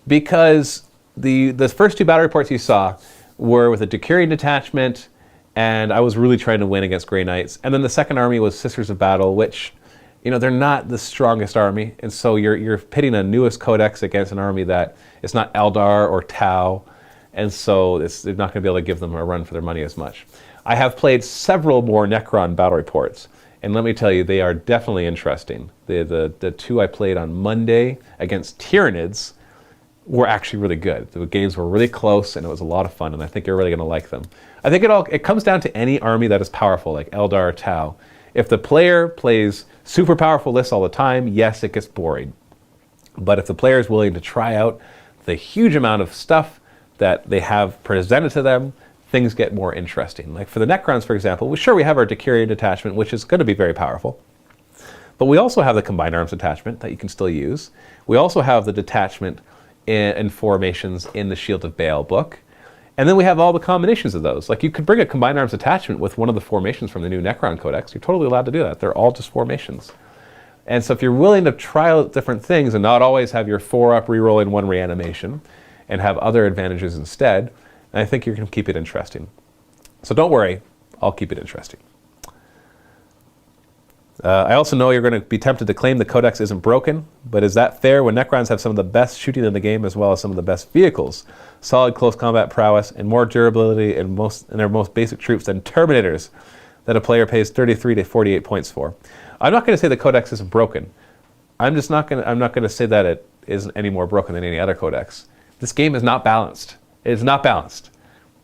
because the first two battle reports you saw were with a Decurion detachment, and I was really trying to win against Grey Knights. And then the second army was Sisters of Battle, which, they're not the strongest army, and so you're pitting a newest Codex against an army that is not Eldar or Tau, and so they're not going to be able to give them a run for their money as much. I have played several more Necron battle reports, and let me tell you, they are definitely interesting. The two I played on Monday against Tyranids were actually really good. The games were really close, and it was a lot of fun, and I think you're really going to like them. I think it comes down to any army that is powerful, like Eldar or Tau. If the player plays super powerful lists all the time, yes, it gets boring. But if the player is willing to try out the huge amount of stuff that they have presented to them, things get more interesting. Like for the Necrons, for example, we have our Decurion detachment, which is going to be very powerful. But we also have the Combined Arms detachment that you can still use. We also have the detachment in formations in the Shield of Baal book. And then we have all the combinations of those. Like you could bring a Combined Arms detachment with one of the formations from the new Necron Codex. You're totally allowed to do that. They're all just formations. And so if you're willing to try out different things and not always have your 4-up reroll in 1 reanimation and have other advantages instead, I think you're going to keep it interesting. So don't worry, I'll keep it interesting. I also know you're going to be tempted to claim the Codex isn't broken, but is that fair when Necrons have some of the best shooting in the game as well as some of the best vehicles, solid close combat prowess, and more durability in their most basic troops than Terminators that a player pays 33 to 48 points for? I'm not going to say the Codex isn't broken. I'm not going to say that it isn't any more broken than any other Codex. This game is not balanced. It is not balanced.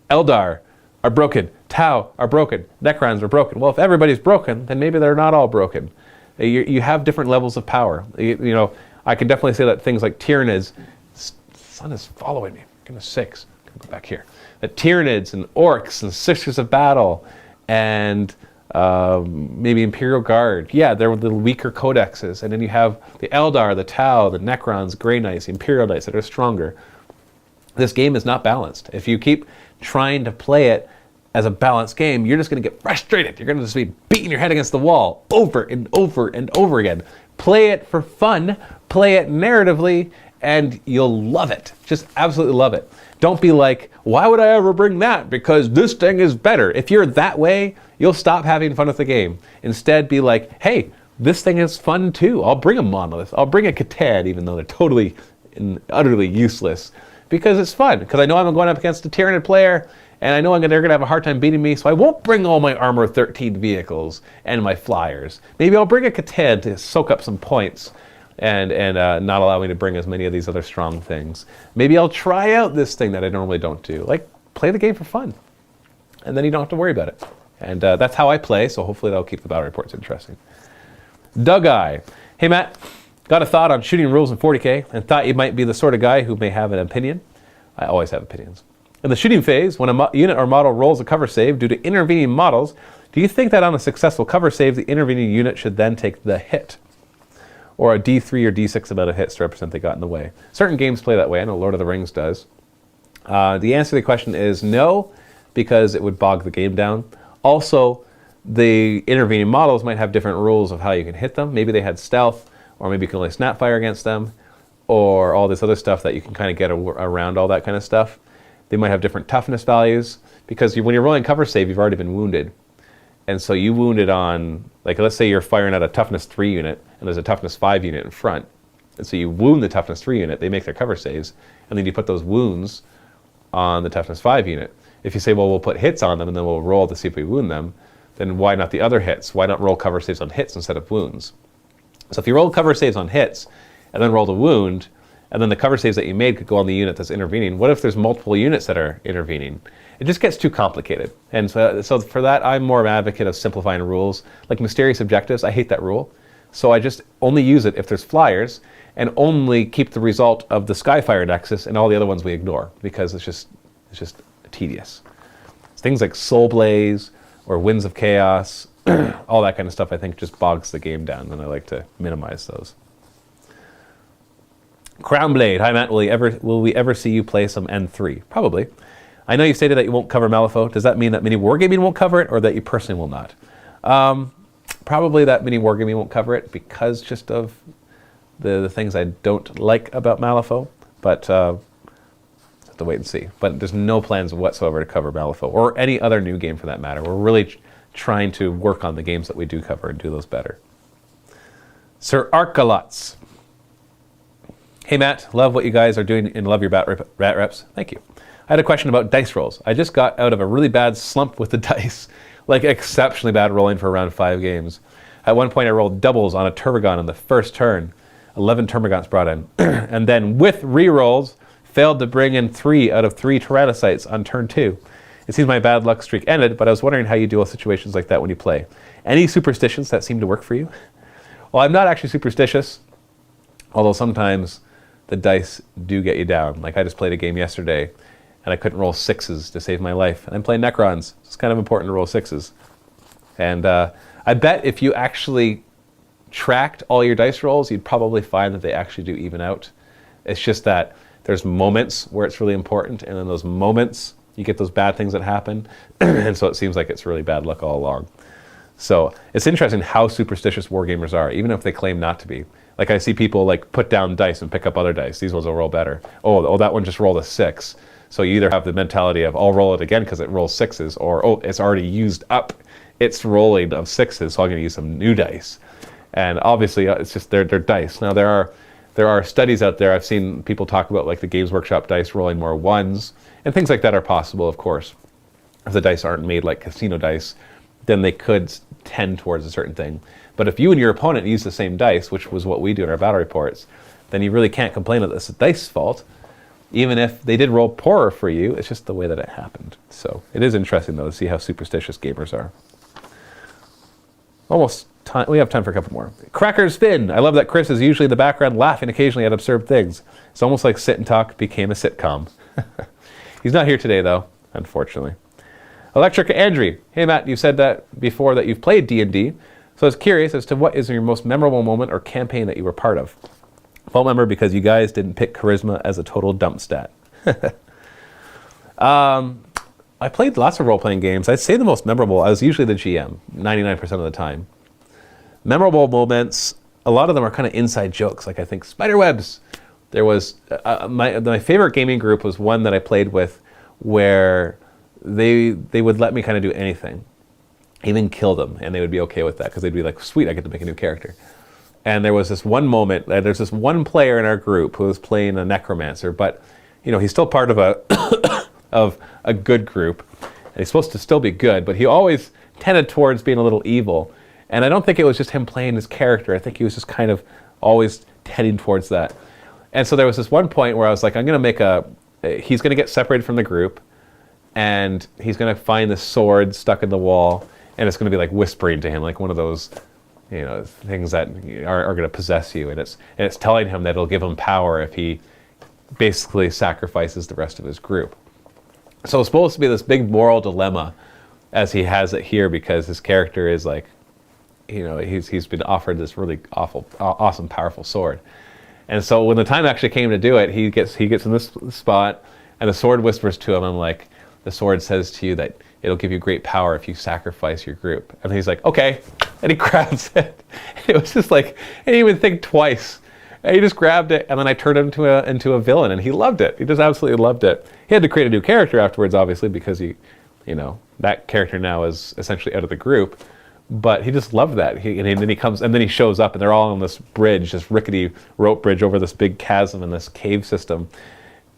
Eldar are broken. Tau are broken. Necrons are broken. Well, if everybody's broken, then maybe they're not all broken. You have different levels of power. I can definitely say that things like Tyranids, the sun is following me, goodness sakes, go back here. That Tyranids and Orcs and Sisters of Battle and maybe Imperial Guard, yeah, they're the weaker codexes. And then you have the Eldar, the Tau, the Necrons, Grey Knights, the Imperial Knights that are stronger. This game is not balanced. If you keep trying to play it as a balanced game, you're just going to get frustrated. You're going to just be beating your head against the wall over and over and over again. Play it for fun, play it narratively, and you'll love it. Just absolutely love it. Don't be like, why would I ever bring that? Because this thing is better. If you're that way, you'll stop having fun with the game. Instead, be like, hey, this thing is fun too. I'll bring a Monolith. I'll bring a Catan, even though they're totally and utterly useless. Because it's fun. Because I know I'm going up against a Tyranid player, and I know they're going to have a hard time beating me, so I won't bring all my Armor 13 vehicles and my flyers. Maybe I'll bring a Catan to soak up some points and not allow me to bring as many of these other strong things. Maybe I'll try out this thing that I normally don't do. Like, play the game for fun. And then you don't have to worry about it. And that's how I play, so hopefully that'll keep the battle reports interesting. Doug I. Hey Matt, got a thought on shooting rules in 40k and thought you might be the sort of guy who may have an opinion. I always have opinions. In the shooting phase, when a unit or model rolls a cover save due to intervening models, do you think that on a successful cover save, the intervening unit should then take the hit? Or a D3 or D6 amount of hits to represent they got in the way? Certain games play that way. I know Lord of the Rings does. The answer to the question is no, because it would bog the game down. Also, the intervening models might have different rules of how you can hit them. Maybe they had stealth, or maybe you can only snap fire against them, or all this other stuff that you can kind of get around all that kind of stuff. They might have different toughness values, because when you're rolling cover save, you've already been wounded. And so you wounded on, like let's say you're firing at a toughness 3 unit, and there's a toughness 5 unit in front. And so you wound the toughness 3 unit, they make their cover saves, and then you put those wounds on the toughness 5 unit. If you say, well, we'll put hits on them and then we'll roll to see if we wound them, then why not the other hits? Why not roll cover saves on hits instead of wounds? So if you roll cover saves on hits and then roll the wound, and then the cover saves that you made could go on the unit that's intervening, what if there's multiple units that are intervening? It just gets too complicated. And so for that, I'm more an advocate of simplifying rules. Like mysterious objectives, I hate that rule. So I just only use it if there's flyers, and only keep the result of the Skyfire Nexus, and all the other ones we ignore, because it's just tedious. It's things like Soul Blaze or Winds of Chaos, all that kind of stuff I think just bogs the game down, and I like to minimize those. Crownblade, hi Matt, will we ever see you play some N3? Probably. I know you stated that you won't cover Malifaux. Does that mean that Mini Wargaming won't cover it, or that you personally will not? Probably that Mini Wargaming won't cover it because just of the things I don't like about Malifaux, but have to wait and see. But there's no plans whatsoever to cover Malifaux, or any other new game for that matter. We're really trying to work on the games that we do cover and do those better. Sir Arcalots. Hey Matt, love what you guys are doing and love your Batreps. Thank you. I had a question about dice rolls. I just got out of a really bad slump with the dice, like exceptionally bad rolling for around 5 games. At one point I rolled doubles on a Turbogon on the first turn, 11 Termagants brought in, and then with rerolls, failed to bring in 3 out of 3 Tyrannocytes on turn 2. It seems my bad luck streak ended, but I was wondering how you deal with situations like that when you play. Any superstitions that seem to work for you? Well, I'm not actually superstitious, although sometimes the dice do get you down. Like I just played a game yesterday, and I couldn't roll 6s to save my life. And I'm playing Necrons. It's kind of important to roll 6s. And I bet if you actually tracked all your dice rolls, you'd probably find that they actually do even out. It's just that there's moments where it's really important, and in those moments, you get those bad things that happen, and so it seems like it's really bad luck all along. So it's interesting how superstitious wargamers are, even if they claim not to be. Like I see people like put down dice and pick up other dice. These ones will roll better. Oh, that one just rolled a 6. So you either have the mentality of, I'll roll it again because it rolls 6s, or, oh, it's already used up its rolling of 6s, so I'm going to use some new dice. And obviously, it's just they're dice. Now there are studies out there. I've seen people talk about like the Games Workshop dice rolling more 1s, and things like that are possible, of course. If the dice aren't made like casino dice, then they could tend towards a certain thing. But if you and your opponent use the same dice, which was what we do in our battle reports, then you really can't complain that it's the dice's fault. Even if they did roll poorer for you, it's just the way that it happened. So it is interesting, though, to see how superstitious gamers are. Almost time. We have time for a couple more. Crackers Finn. I love that Chris is usually in the background laughing occasionally at absurd things. It's almost like Sit and Talk became a sitcom. He's not here today, though, unfortunately. Electric Andrew. Hey, Matt, you said that before that you've played D&D. So I was curious as to what is your most memorable moment or campaign that you were part of. Phone member because you guys didn't pick charisma as a total dump stat. I played lots of role-playing games. I'd say the most memorable, I was usually the GM, 99% of the time. Memorable moments, a lot of them are kind of inside jokes, like I think spiderwebs. There was, my favorite gaming group was one that I played with where they would let me kind of do anything, even kill them, and they would be okay with that because they'd be like, sweet, I get to make a new character. And there was this one moment, there's this one player in our group who was playing a necromancer, but you know, he's still part of a good group. And he's supposed to still be good, but he always tended towards being a little evil. And I don't think it was just him playing his character. I think he was just kind of always tending towards that. And so there was this one point where I was like, I'm going to make he's going to get separated from the group, and he's going to find the sword stuck in the wall, and it's going to be like whispering to him, like one of those, you know, things that are going to possess you, and it's telling him that it'll give him power if he basically sacrifices the rest of his group. So it's supposed to be this big moral dilemma, as he has it here, because his character is like, you know, he's been offered this really awesome, powerful sword, and so when the time actually came to do it, he gets in this spot, and the sword whispers to him, and like the sword says to you that it'll give you great power if you sacrifice your group. And he's like, okay. And he grabs it. It was just like, I didn't even think twice. And he just grabbed it, and then I turned him into a villain, and he loved it. He just absolutely loved it. He had to create a new character afterwards, obviously, because you know, that character now is essentially out of the group. But he just loved that. And then he comes, and then he shows up, and they're all on this bridge, this rickety rope bridge over this big chasm in this cave system.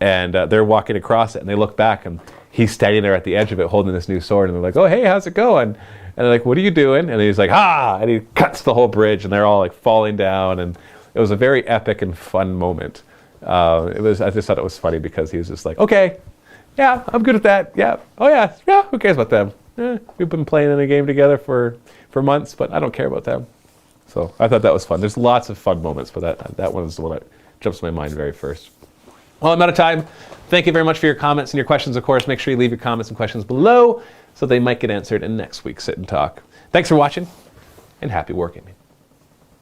And they're walking across it, and they look back, and he's standing there at the edge of it holding this new sword. And they're like, oh, hey, how's it going? And they're like, what are you doing? And he's like, ah! And he cuts the whole bridge, and they're all like falling down. And it was a very epic and fun moment. I just thought it was funny because he was just like, okay, yeah, I'm good at that. Yeah, oh yeah, who cares about them? We've been playing in a game together for months, but I don't care about them. So I thought that was fun. There's lots of fun moments, but that one is the one that jumps to my mind very first. Well, I'm out of time. Thank you very much for your comments and your questions, of course. Make sure you leave your comments and questions below so they might get answered in next week's Sit and Talk. Thanks for watching, and happy wargaming.